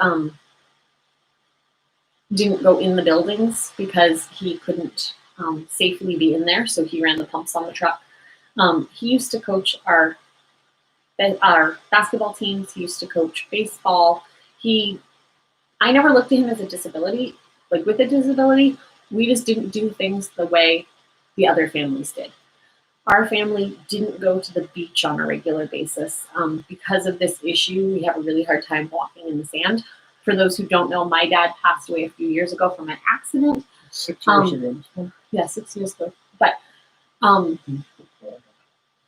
didn't go in the buildings because he couldn't safely be in there, so he ran the pumps on the truck. He used to coach our basketball teams. He used to coach baseball. I never looked at him as a disability, like with a disability. We just didn't do things the way the other families did. Our family didn't go to the beach on a regular basis. Because of this issue, we have a really hard time walking in the sand. For those who don't know, my dad passed away a few years ago from an accident. 6 years ago. Yeah, 6 years ago. But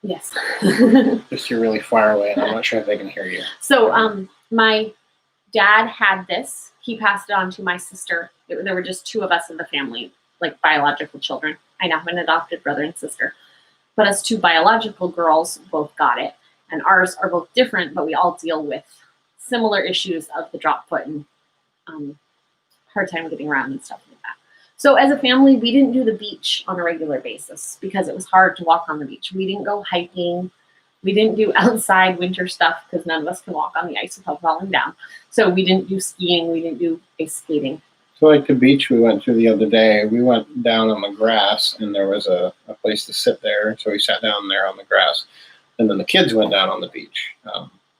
yes. Just you're really far away, and I'm not sure if they can hear you. So my dad had this. He passed it on to my sister. There were just 2 of us in the family, like biological children. I now have an adopted brother and sister. But us 2 biological girls both got it. And ours are both different, but we all deal with similar issues of the drop foot and hard time getting around and stuff like that. So as a family, we didn't do the beach on a regular basis because it was hard to walk on the beach. We didn't go hiking. We didn't do outside winter stuff because none of us can walk on the ice without falling down. So we didn't do skiing. We didn't do ice skating. So like the beach we went to the other day, we went down on the grass, and there was a place to sit there. So we sat down there on the grass. And then the kids went down on the beach,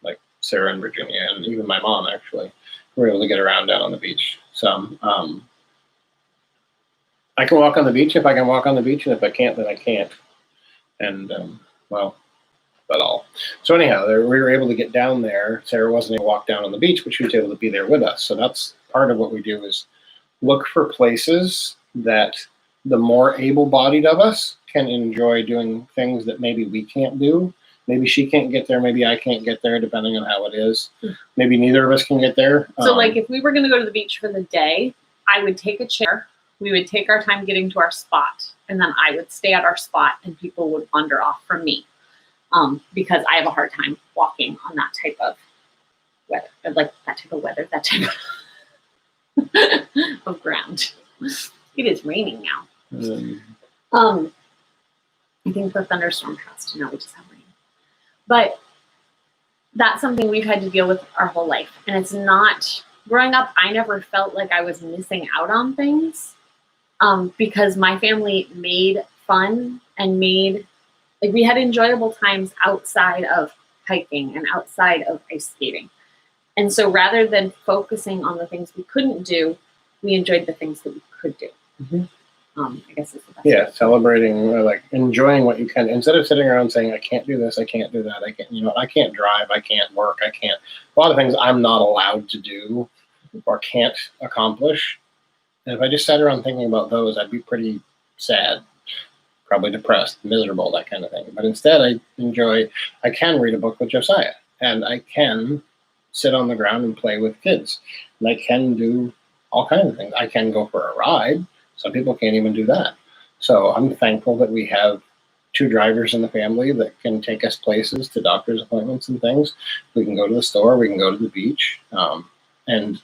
like Sarah and Virginia, and even my mom, actually. We were able to get around down on the beach some. I can walk on the beach if I can walk on the beach, and if I can't, then I can't. And, but all. So anyhow, we were able to get down there. Sarah wasn't able to walk down on the beach, but she was able to be there with us. So that's part of what we do is look for places that the more able-bodied of us can enjoy doing things that maybe we can't do. Maybe she can't get there. Maybe I can't get there, depending on how it is. Maybe neither of us can get there. So like if we were going to go to the beach for the day, I would take a chair. We would take our time getting to our spot. And then I would stay at our spot and people would wander off from me. Because I have a hard time walking on that type of weather, that type of ground. It is raining now. I think the thunderstorm has to know we just have rain. But that's something we've had to deal with our whole life. And it's not, growing up, I never felt like I was missing out on things because my family made fun and we had enjoyable times outside of hiking and outside of ice skating. And so rather than focusing on the things we couldn't do, we enjoyed the things that we could do. Mm-hmm. I guess it's the best. Yeah, celebrating, like enjoying what you can, instead of sitting around saying, I can't do this, I can't do that, I can't drive, I can't work, a lot of things I'm not allowed to do or can't accomplish. And if I just sat around thinking about those, I'd be pretty sad, probably depressed, miserable, that kind of thing. But instead, I can read a book with Josiah, and I can sit on the ground and play with kids, and I can do all kinds of things. I can go for a ride. Some people can't even do that. So I'm thankful that we have 2 drivers in the family that can take us places, to doctor's appointments and things. We can go to the store, we can go to the beach, and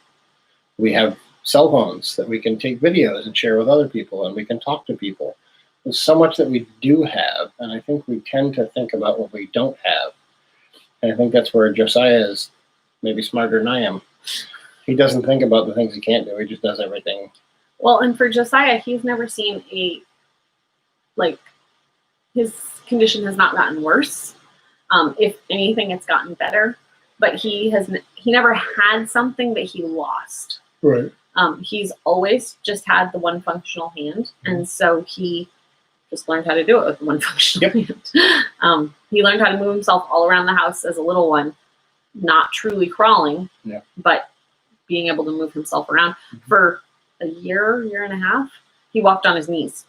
we have cell phones that we can take videos and share with other people, and we can talk to people. There's so much that we do have, and I think we tend to think about what we don't have. And I think that's where Josiah is maybe smarter than I am. He doesn't think about the things he can't do. He just does everything. Well, and for Josiah, he's never seen his condition has not gotten worse. If anything, it's gotten better. But he never had something that he lost. Right. He's always just had the one functional hand, and so he just learned how to do it with the one functional hand. He learned how to move himself all around the house as a little one, not truly crawling, but being able to move himself around. For a year and a half, he walked on his knees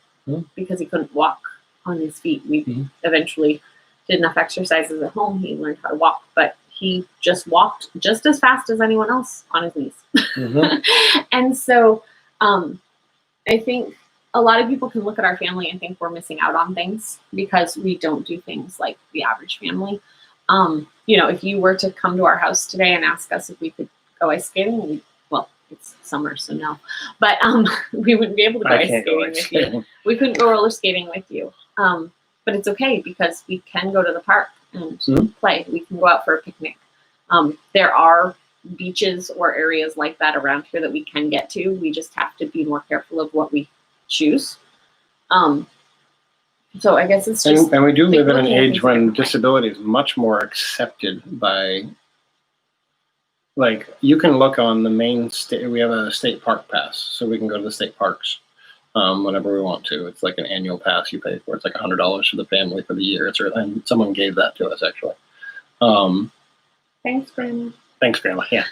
because he couldn't walk on his feet. We eventually did enough exercises at home. He learned how to walk, but he just walked just as fast as anyone else on his knees. And so I think a lot of people can look at our family and think we're missing out on things because we don't do things like the average family. If you were to come to our house today and ask us if we could go ice skating, it's summer, so no. But we wouldn't be able to go ice skating with you. We couldn't go roller skating with you. But it's okay because we can go to the park and play. We can go out for a picnic. There are beaches or areas like that around here that we can get to. We just have to be more careful of what we choose. So I guess it's just. And we do live in an looking at age things when differently. disability is much more accepted by, like, you can look on the main state. We have a state park pass, so we can go to the state parks whenever we want to. It's like an annual pass you pay for. It's like $100 for the family for the year. It's really, and someone gave that to us actually. Thanks, Grandma. Thanks, Grandma. Yeah.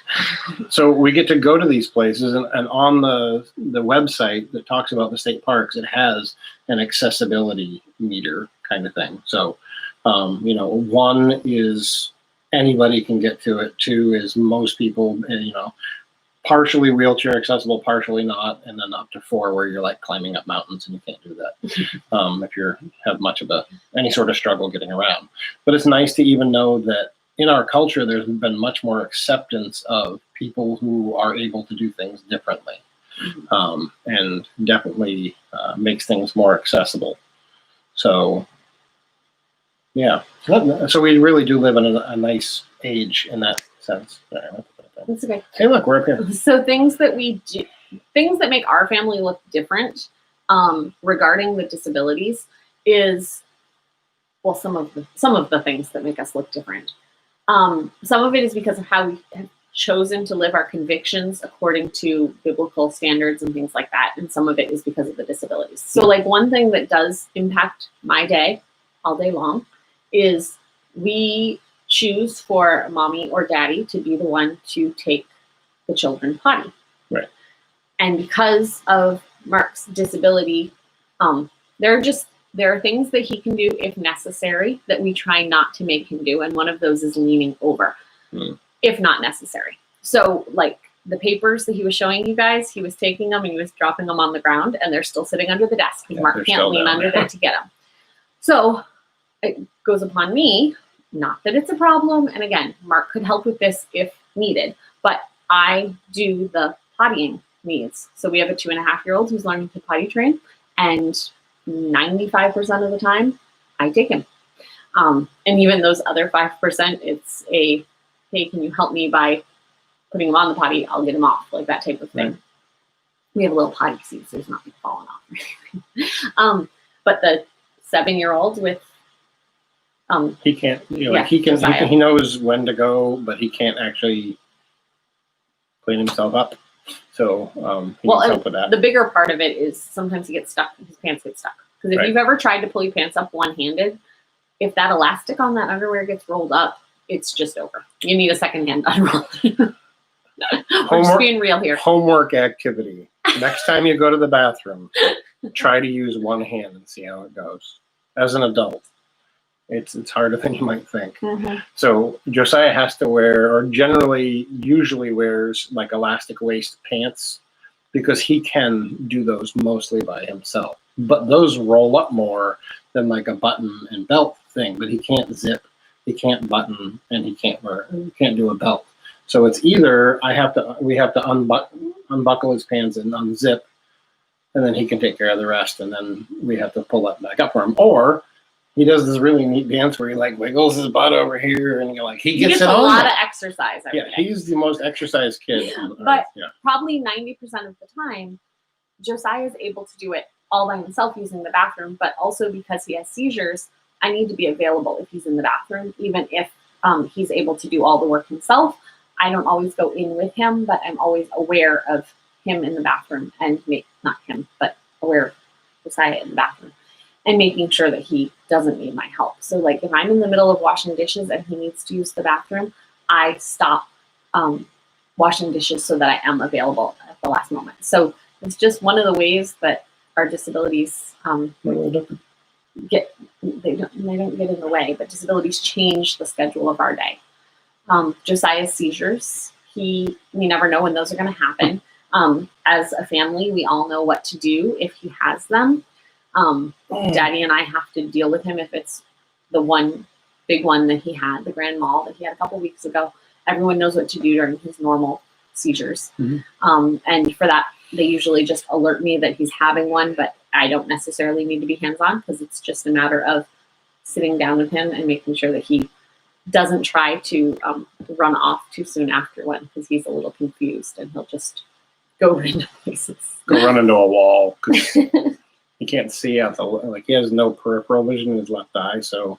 So we get to go to these places, and on the website that talks about the state parks, it has an accessibility meter kind of thing. So, you know, 1 is anybody can get to it. 2 is most people, you know, partially wheelchair accessible, partially not, and then up to 4 where you're like climbing up mountains and you can't do that if you have much of any sort of struggle getting around. But it's nice to even know that in our culture, there's been much more acceptance of people who are able to do things differently, and definitely makes things more accessible. So, yeah. So we really do live in a nice age in that sense. That's okay. Hey, look, we're up here. So things that we do, things that make our family look different regarding the disabilities is, well, some of the things that make us look different. Some of it is because of how we have chosen to live our convictions according to biblical standards and things like that. And some of it is because of the disabilities. So like one thing that does impact my day all day long is we choose for mommy or daddy to be the one to take the children potty. Right. And because of Mark's disability, there are things that he can do if necessary that we try not to make him do. And one of those is leaning over, if not necessary. So like the papers that he was showing you guys, he was taking them and he was dropping them on the ground and they're still sitting under the desk because Mark can't lean under there to get them. So it goes upon me, not that it's a problem. And again, Mark could help with this if needed, but I do the pottying needs. So we have a 2.5-year-old who's learning to potty train, and 95% of the time I take him. And even those other 5%, it's a, hey, can you help me by putting him on the potty? I'll get him off, like that type of thing. Right. We have a little potty seat, so he's not falling off or anything. But the 7-year-old with he can't, you know, like he knows when to go, but he can't actually clean himself up. So he needs help with that. The bigger part of it is sometimes he gets stuck, his pants get stuck. Because if you've ever tried to pull your pants up one-handed, if that elastic on that underwear gets rolled up, it's just over. You need a second hand to unroll it. We're just being real here. Homework activity. Next time you go to the bathroom, try to use one hand and see how it goes. As an adult, it's harder than you might think. So Josiah has to wear, or usually wears like elastic waist pants because he can do those mostly by himself. But those roll up more than like a button and belt thing. But he can't zip, he can't button, and he can't do a belt. So it's either we have to unbuckle his pants and unzip, and then he can take care of the rest, and then we have to pull that back up for him. Or he does this really neat dance where he like wiggles his butt over here, and you're like, he gets it on. A lot of exercise. He's the most exercised kid. But probably 90% of the time, Josiah is able to do it all by himself using the bathroom. But also because he has seizures, I need to be available if he's in the bathroom, even if he's able to do all the work himself. I don't always go in with him, but I'm always aware of him in the bathroom and not him, but aware of Josiah in the bathroom and making sure that he doesn't need my help. So like if I'm in the middle of washing dishes and he needs to use the bathroom, I stop washing dishes so that I am available at the last moment. So it's just one of the ways that our disabilities they don't get in the way, but disabilities change the schedule of our day. Josiah's seizures, we never know when those are going to happen. As a family, we all know what to do if he has them. Daddy and I have to deal with him if it's the one big one that he had, the grand mal that he had a couple weeks ago. Everyone knows what to do during his normal seizures. And for that, they usually just alert me that he's having one, but I don't necessarily need to be hands-on because it's just a matter of sitting down with him and making sure that he doesn't try to run off too soon after one because he's a little confused and he'll just go into places. Go run into a wall because he can't see out the, like he has no peripheral vision in his left eye, so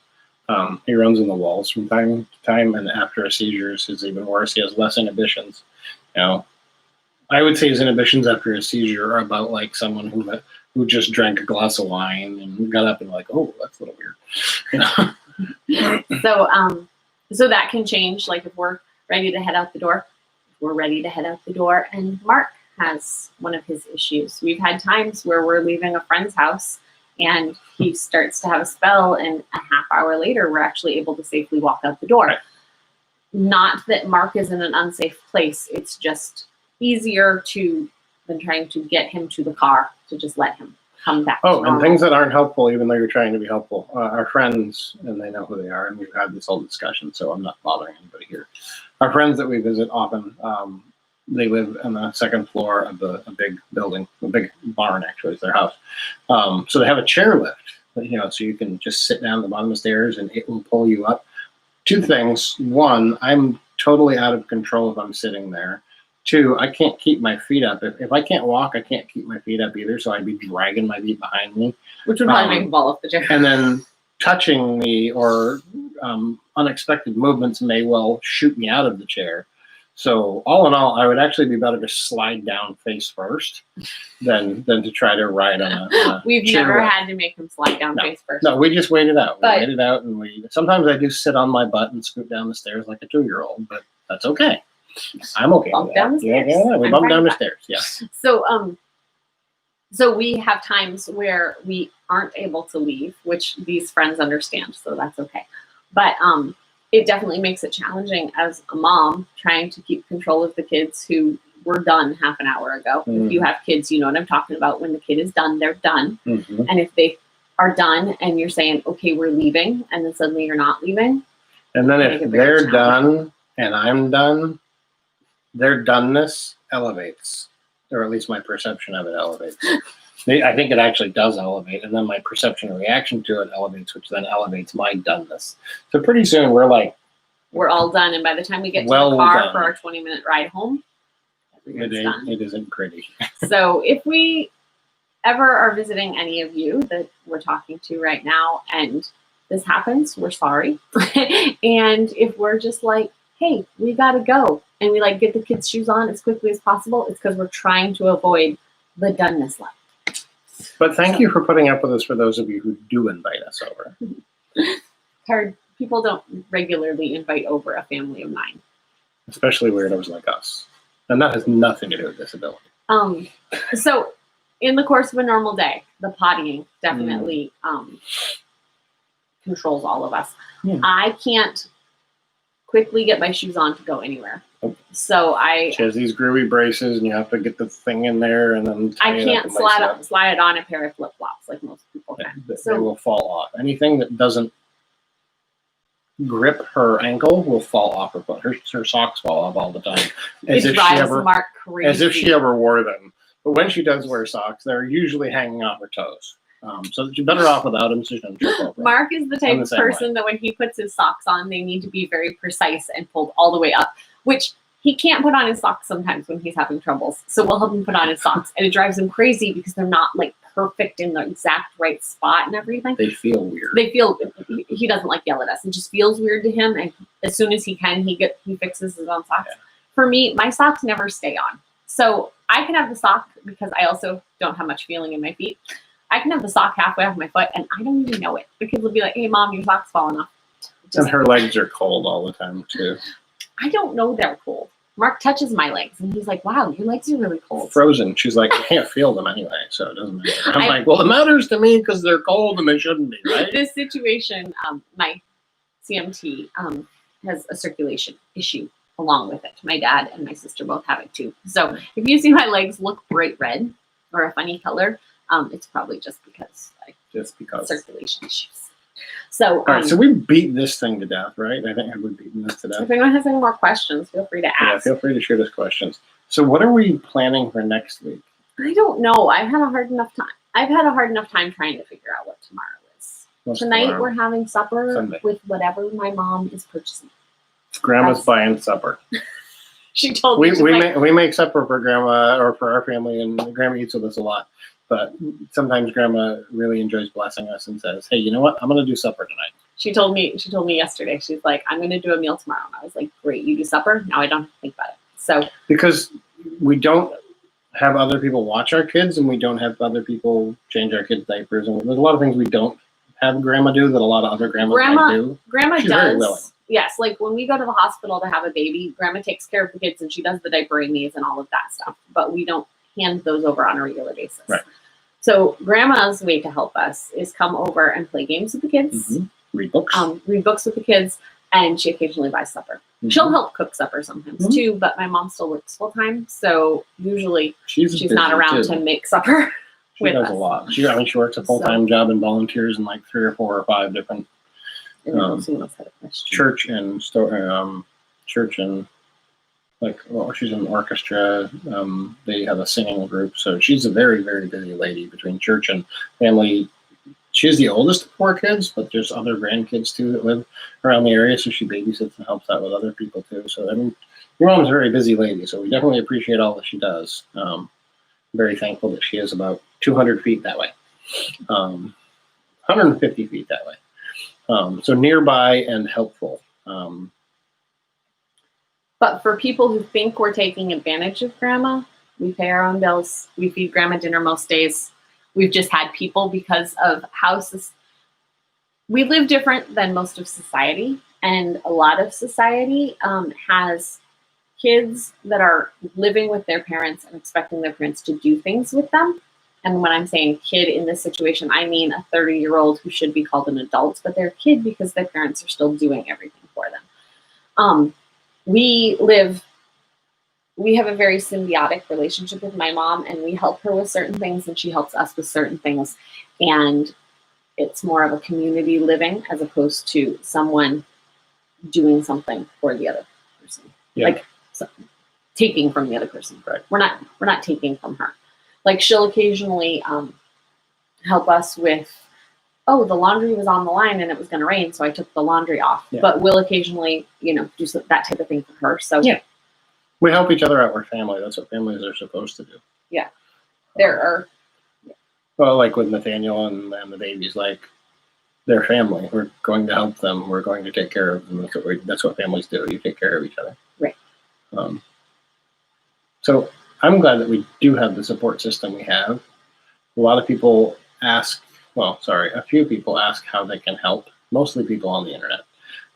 he runs in the walls from time to time, and after a seizure is even worse. He has less inhibitions. You know, I would say his inhibitions after a seizure are about like someone who just drank a glass of wine and got up and like, oh, that's a little weird. You know? So that can change. Like if we're ready to head out the door, and Mark has one of his issues. We've had times where we're leaving a friend's house and he starts to have a spell, and a half hour later, we're actually able to safely walk out the door. Right. Not that Mark is in an unsafe place. It's just easier than trying to get him to the car to just let him come back. Oh, and things that aren't helpful, even though you're trying to be helpful. Our friends, and they know who they are, and we've had this whole discussion, so I'm not bothering anybody here. Our friends that we visit often, they live on the second floor of a big building, a big barn actually is their house. So they have a chairlift, you know, so you can just sit down at the bottom of the stairs and it will pull you up. Two things. One, I'm totally out of control if I'm sitting there. Two, I can't keep my feet up. If I can't walk, I can't keep my feet up either, so I'd be dragging my feet behind me. Which would probably make him fall off the chair. And then touching me or unexpected movements may well shoot me out of the chair. So all in all, I would actually be better to slide down face first than to try to ride on a We've chair never lift. had to make him slide down face first. No, we just wait it out. We But- wait it out, and sometimes I do sit on my butt and scoot down the stairs like a 2-year-old, but that's okay. I'm okay Bump with down that. the Yeah, stairs. we I'm bump fine down with the stairs. Yes. So we have times where we aren't able to leave, which these friends understand, so that's okay. But it definitely makes it challenging as a mom trying to keep control of the kids who were done half an hour ago. If you have kids, you know what I'm talking about. When the kid is done, they're done. Mm-hmm. And if they are done and you're saying, okay, we're leaving, and then suddenly you're not leaving. And then Make if it very they're done and I'm done, their doneness elevates, or at least my perception of it elevates. I think it actually does elevate, and then my perception and reaction to it elevates, which then elevates my doneness. So pretty soon We're all done, and by the time we get to Well the car done. for our 20-minute ride home, everyone's done. it isn't pretty. So if we ever are visiting any of you that we're talking to right now and this happens, we're sorry. And if we're just like, hey, we gotta go, and we like get the kids' shoes on as quickly as possible, it's because we're trying to avoid the doneness level. But thank you for putting up with us for those of you who do invite us over. People don't regularly invite over a family of 9. Especially weirdos like us. And that has nothing to do with disability. So in the course of a normal day, the pottying definitely controls all of us. Yeah. I can't quickly get my shoes on to go anywhere. So She has these groovy braces, and you have to get the thing in there, and then tie I it up can't and lace it up. slide on a pair of flip flops like most people can. They So will fall off. Anything that doesn't grip her ankle will fall off her foot. Her socks fall off all the time, it drives Mark crazy. as if she ever wore them. But when she does wear socks, they're usually hanging off her toes. So you're better off without them, so she doesn't trip over. Mark is the type I'm the of same person that when he puts his socks on, they need to be very precise and pulled all the way up, which he can't put on his socks sometimes when he's having troubles. So we'll help him put on his socks, and it drives him crazy because they're not like perfect in the exact right spot and everything. They feel weird. He doesn't like yell at us. It just feels weird to him, and as soon as he can, he fixes his own socks. Yeah. For me, my socks never stay on. So I can have the sock because I also don't have much feeling in my feet. I can have the sock halfway off my foot, and I don't even know it. The kids will be like, hey, Mom, your sock's falling off. And her legs are cold all the time, too. I don't know they're cold. Mark touches my legs, and he's like, wow, your legs are really cold. Frozen. She's like, I can't feel them anyway, so it doesn't matter. I'm I- like, well, it matters to me because they're cold and they shouldn't be, right? This situation, my CMT has a circulation issue along with it. My dad and my sister both have it, too. So if you see my legs look bright red or a funny color, it's probably just because Just because. circulation issues. So, All right, so we beat this thing to death, right? I think we've beaten this to death. if anyone has any more questions, feel free to Yeah, ask. feel free to shoot us questions. So what are we planning for next week? I don't know. I've had a hard enough time trying to figure out what tomorrow is. What's Tonight tomorrow? we're having supper Sunday. with whatever my mom is purchasing. Grandma's That's- buying supper. She told me, We she's like, make supper for Grandma or for our family, and Grandma eats with us a lot. But sometimes Grandma really enjoys blessing us and says, "Hey, you know what? I'm going to do supper tonight." She told me yesterday, she's like, I'm going to do a meal tomorrow. And I was like, great, you do supper? Now I don't have to think about it. So because we don't have other people watch our kids, and we don't have other people change our kids' diapers, and there's a lot of things we don't have Grandma do that a lot of other grandmas might do. Grandma She's very willing. does. Yes, like when we go to the hospital to have a baby, Grandma takes care of the kids and she does the diapering needs and all of that stuff. But we don't hand those over on a regular basis. Right. So Grandma's way to help us is come over and play games with the kids, read books, read books with the kids, and she occasionally buys supper. She'll help cook supper sometimes too, but my mom still works full time, so usually she's not around to make supper. She does a lot. She works a full-time job and volunteers in like 3 or 4 or 5 different church and like, well, she's in an orchestra. They have a singing group, so she's a very, very busy lady between church and family. She's the oldest of 4 kids, but there's other grandkids too that live around the area, so she babysits and helps out with other people too. So I mean, your mom's a very busy lady, so we definitely appreciate all that she does. Very thankful that she is about 200 feet that way, 150 feet that way. So nearby and helpful. But for people who think we're taking advantage of Grandma, we pay our own bills. We feed Grandma dinner most days. We've just had people because of how we live different than most of society. And a lot of society has kids that are living with their parents and expecting their parents to do things with them. And when I'm saying kid in this situation, I mean a 30-year-old who should be called an adult, but they're a kid because their parents are still doing everything for them. We have a very symbiotic relationship with my mom, and we help her with certain things and she helps us with certain things. And it's more of a community living as opposed to someone doing something for the other person. Yeah. Like taking from the other person. Right. We're not taking from her. Like she'll occasionally help us with, oh, the laundry was on the line and it was going to rain, so I took the laundry off. Yeah. But we'll occasionally, do that type of thing for her. So yeah, we help each other out. We're family. That's what families are supposed to do. Yeah, well, like with Nathaniel and the babies, like they're family. We're going to help them. We're going to take care of them. That's what families do. You take care of each other. Right. So I'm glad that we do have the support system we have. A lot of people ask. A few people ask how they can help, mostly people on the internet,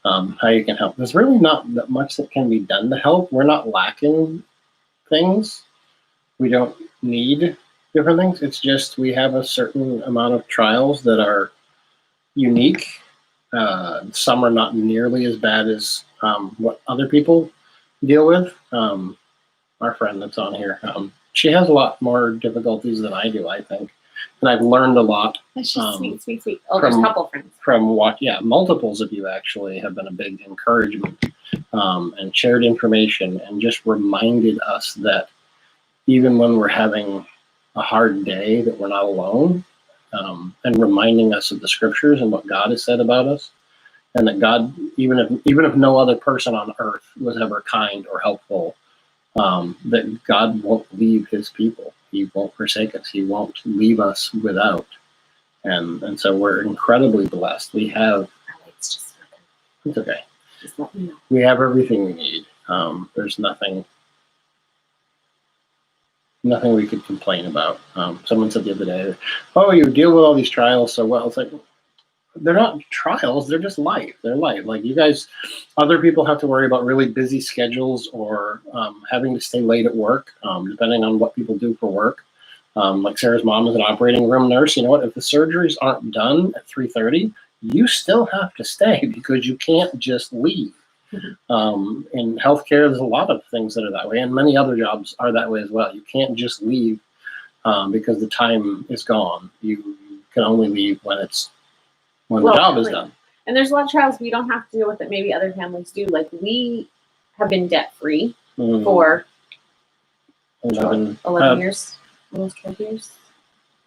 how you can help. There's really not that much that can be done to help. We're not lacking things. We don't need different things. It's just we have a certain amount of trials that are unique. Some are not nearly as bad as what other people deal with. Our friend that's on here, she has a lot more difficulties than I do, I think. And I've learned a lot. She's sweet. Oh, there's a couple friends. Multiples of you actually have been a big encouragement and shared information and just reminded us that even when we're having a hard day, that we're not alone, and reminding us of the scriptures and what God has said about us, and that God, even if no other person on earth was ever kind or helpful, that God won't leave his people. He won't forsake us. He won't leave us without. And so we're incredibly blessed. We have, it's okay. Just let me know. We have everything we need. There's nothing we could complain about. Someone said the other day, oh, you deal with all these trials so well. It's like, they're not trials, they're just life. They're life. Like you guys, other people have to worry about really busy schedules or having to stay late at work, depending on what people do for work. Like Sarah's mom is an operating room nurse. You know what? If the surgeries aren't done at 3:30, you still have to stay because you can't just leave. In healthcare, there's a lot of things that are that way, and many other jobs are that way as well. You can't just leave because the time is gone. You can only leave when the job is done. And there's a lot of trials we don't have to deal with that maybe other families do. Like we have been debt free for 11 years, almost 12 years.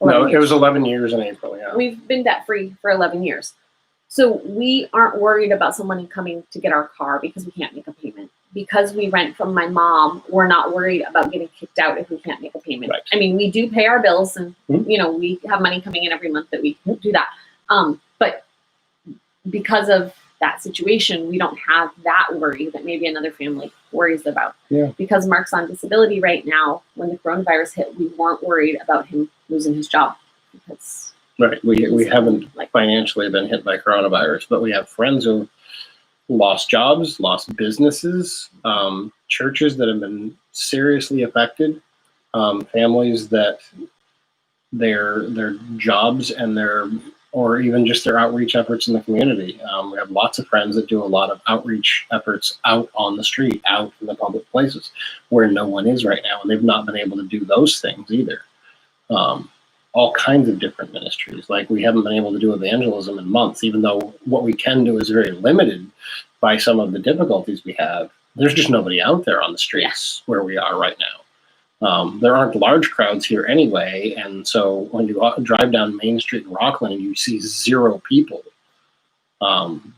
No, it was 11 years in April. Yeah, we've been debt free for 11 years. So we aren't worried about someone coming to get our car because we can't make a payment, because we rent from my mom, we're not worried about getting kicked out if we can't make a payment. Right. I mean, we do pay our bills, and Mhm. you know, we have money coming in every month that we can do that. But because of that situation, we don't have that worry that maybe another family worries about. Yeah. Because Mark's on disability right now, when the coronavirus hit, we weren't worried about him losing his job because Right. We haven't like financially been hit by coronavirus, but we have friends who lost jobs, lost businesses, churches that have been seriously affected, families that their jobs and or even just their outreach efforts in the community. We have lots of friends that do a lot of outreach efforts out on the street, out in the public places where no one is right now, and they've not been able to do those things either. All kinds of different ministries. Like we haven't been able to do evangelism in months, even though what we can do is very limited by some of the difficulties we have. There's just nobody out there on the streets where we are right now. There aren't large crowds here anyway, and so when you drive down Main Street in Rockland and you see 0 people,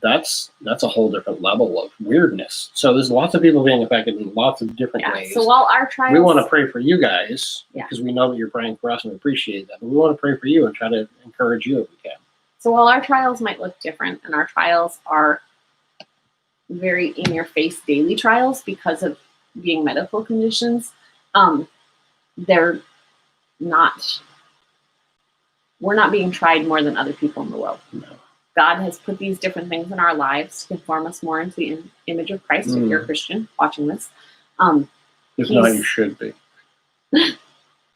that's a whole different level of weirdness. So there's lots of people being affected in lots of different ways. So while our trials, we want to pray for you guys Yeah. because we know that you're praying for us and we appreciate that. But we want to pray for you and try to encourage you if we can. So while our trials might look different, and our trials are very in-your-face daily trials because of being medical conditions, they're not. We're not being tried more than other people in the world. No. God has put these different things in our lives to conform us more into the image of Christ. If you're a Christian watching this, If not, you should be.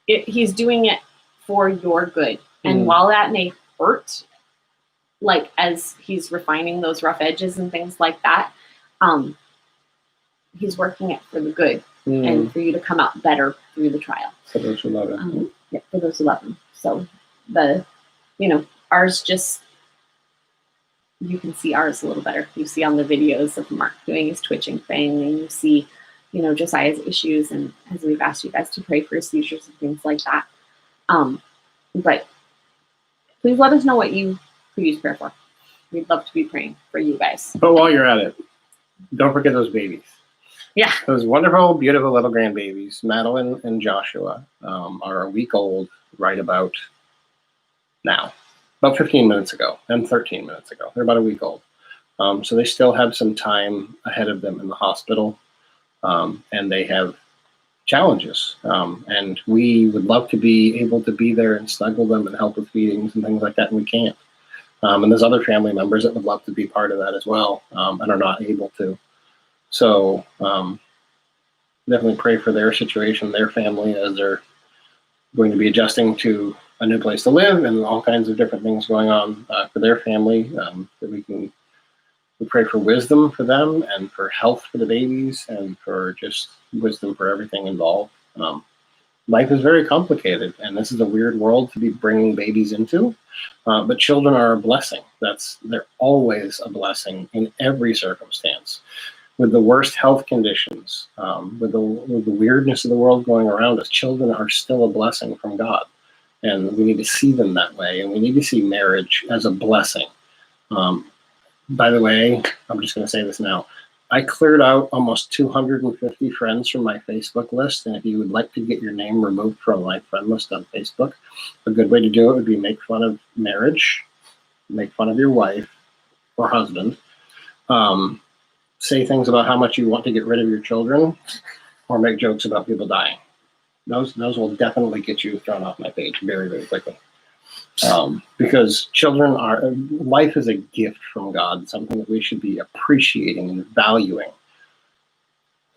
He's doing it for your good. And while that may hurt, like as he's refining those rough edges and things like that, he's working it for the good and for you to come out better through the trial. For those who love him. Yeah, for those who love him. So ours just, you can see ours a little better. You see on the videos of Mark doing his twitching thing, and you see, Josiah's issues, and as we've asked you guys to pray for his seizures and things like that. But please let us know what you could use prayer for. We'd love to be praying for you guys. But while you're at it, don't forget those babies. Yeah. Those wonderful, beautiful little grandbabies, Madeline and Joshua, are a week old right about now. About 15 minutes ago and 13 minutes ago. They're about a week old. So they still have some time ahead of them in the hospital. And they have challenges. And we would love to be able to be there and snuggle them and help with feedings and things like that, and we can't. And there's other family members that would love to be part of that as well, and are not able to. So definitely pray for their situation, their family, as they're going to be adjusting to a new place to live and all kinds of different things going on for their family, that we pray for wisdom for them and for health for the babies and for just wisdom for everything involved. Life is very complicated, and this is a weird world to be bringing babies into, but children are a blessing. They're always a blessing in every circumstance. With the worst health conditions, with the weirdness of the world going around us, children are still a blessing from God. And we need to see them that way, and we need to see marriage as a blessing. By the way, I'm just going to say this now. I cleared out almost 250 friends from my Facebook list, and if you would like to get your name removed from my friend list on Facebook, a good way to do it would be make fun of marriage, make fun of your wife or husband, say things about how much you want to get rid of your children, or make jokes about people dying. Those will definitely get you thrown off my page very, very quickly. Because life is a gift from God, something that we should be appreciating and valuing.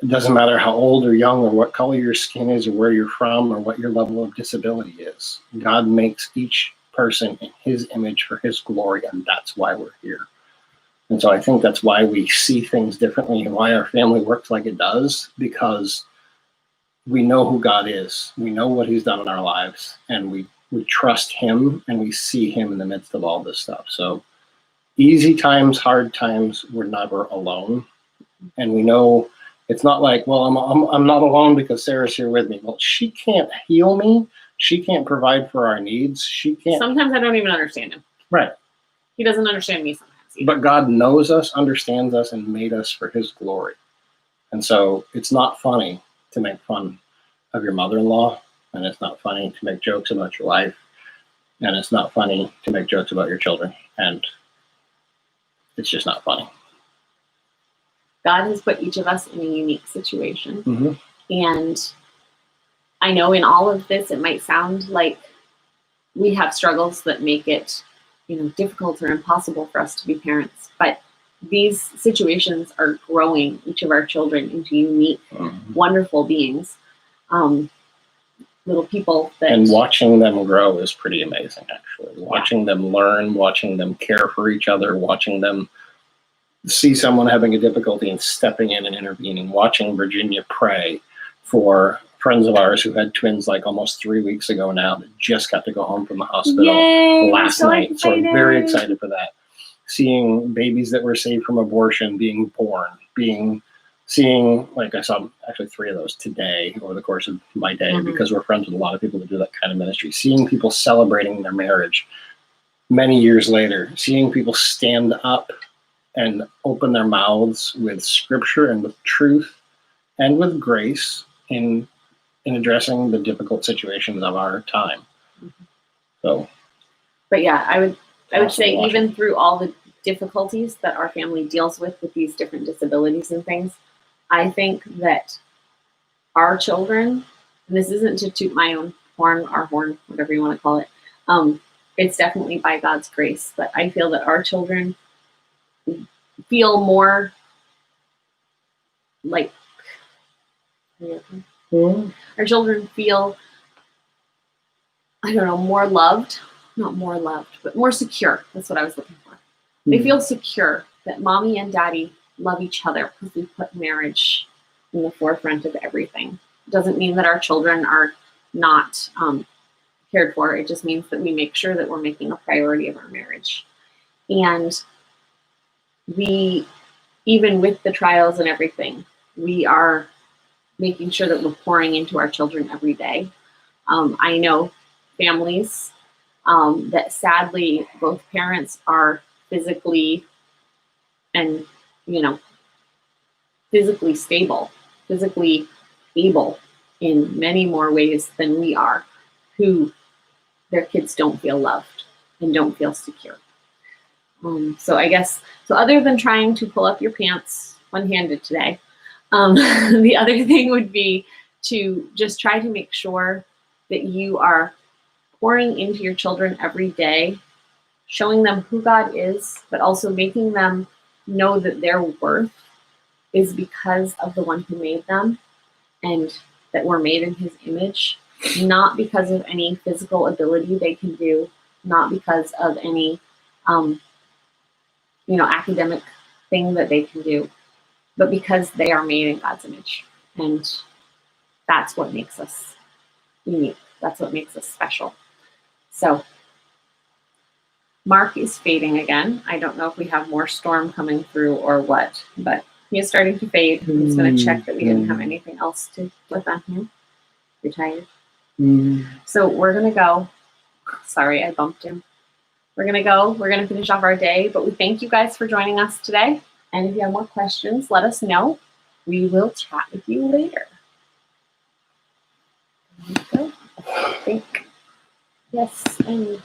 It doesn't matter how old or young or what color your skin is or where you're from or what your level of disability is. God makes each person in his image for his glory, and that's why we're here. And so I think that's why we see things differently and why our family works like it does, because we know who God is. We know what he's done in our lives, and we trust him, and we see him in the midst of all this stuff. So easy times, hard times, we're never alone. And we know it's not like, well, I'm not alone because Sarah's here with me. Well, she can't heal me. She can't provide for our needs. She can't. Sometimes I don't even understand him. Right. He doesn't understand me sometimes either. But God knows us, understands us, and made us for his glory. And so it's not funny to make fun of your mother-in-law, and it's not funny to make jokes about your wife, and it's not funny to make jokes about your children, and it's just not funny. God has put each of us in a unique situation. Mm-hmm. And I know in all of this, it might sound like we have struggles that make it, difficult or impossible for us to be parents. But these situations are growing each of our children into unique, wonderful beings, little people that. And watching them grow is pretty amazing, actually. Watching them learn, watching them care for each other, watching them see someone having a difficulty and stepping in and intervening, watching Virginia pray for friends of ours who had twins like almost 3 weeks ago now that just got to go home from the hospital last night. Excited. So I'm very excited for that. Seeing babies that were saved from abortion being born, seeing, like I saw actually 3 of those today over the course of my day, because we're friends with a lot of people that do that kind of ministry. Seeing people celebrating their marriage many years later, seeing people stand up and open their mouths with scripture and with truth and with grace in addressing the difficult situations of our time. So, but yeah, I would say watching. even through all the difficulties that our family deals with these different disabilities and things, I think that our children, and this isn't to toot my own horn, whatever you want to call it, it's definitely by God's grace, but I feel that our children feel more like, our children feel, more loved, not more loved, but more secure. That's what I was looking for. They feel secure that mommy and daddy love each other because we put marriage in the forefront of everything. It doesn't mean that our children are not cared for. It just means that we make sure that we're making a priority of our marriage. And we, even with the trials and everything, we are making sure that we're pouring into our children every day. I know families that sadly both parents are physically and, physically stable, physically able in many more ways than we are, who their kids don't feel loved and don't feel secure. So I guess, other than trying to pull up your pants one-handed today, the other thing would be to just try to make sure that you are pouring into your children every day, showing them who God is, but also making them know that their worth is because of the one who made them and that we're made in his image, not because of any physical ability they can do, not because of any, academic thing that they can do, but because they are made in God's image. And that's what makes us unique. That's what makes us special. So Mark is fading again. I don't know if we have more storm coming through or what, but he is starting to fade. I'm just going to check that we didn't have anything else to flip on him. You're tired? So we're going to go. Sorry, I bumped him. We're going to go. We're going to finish off our day, but we thank you guys for joining us today. And if you have more questions, let us know. We will chat with you later. There we go. I think. Yes, and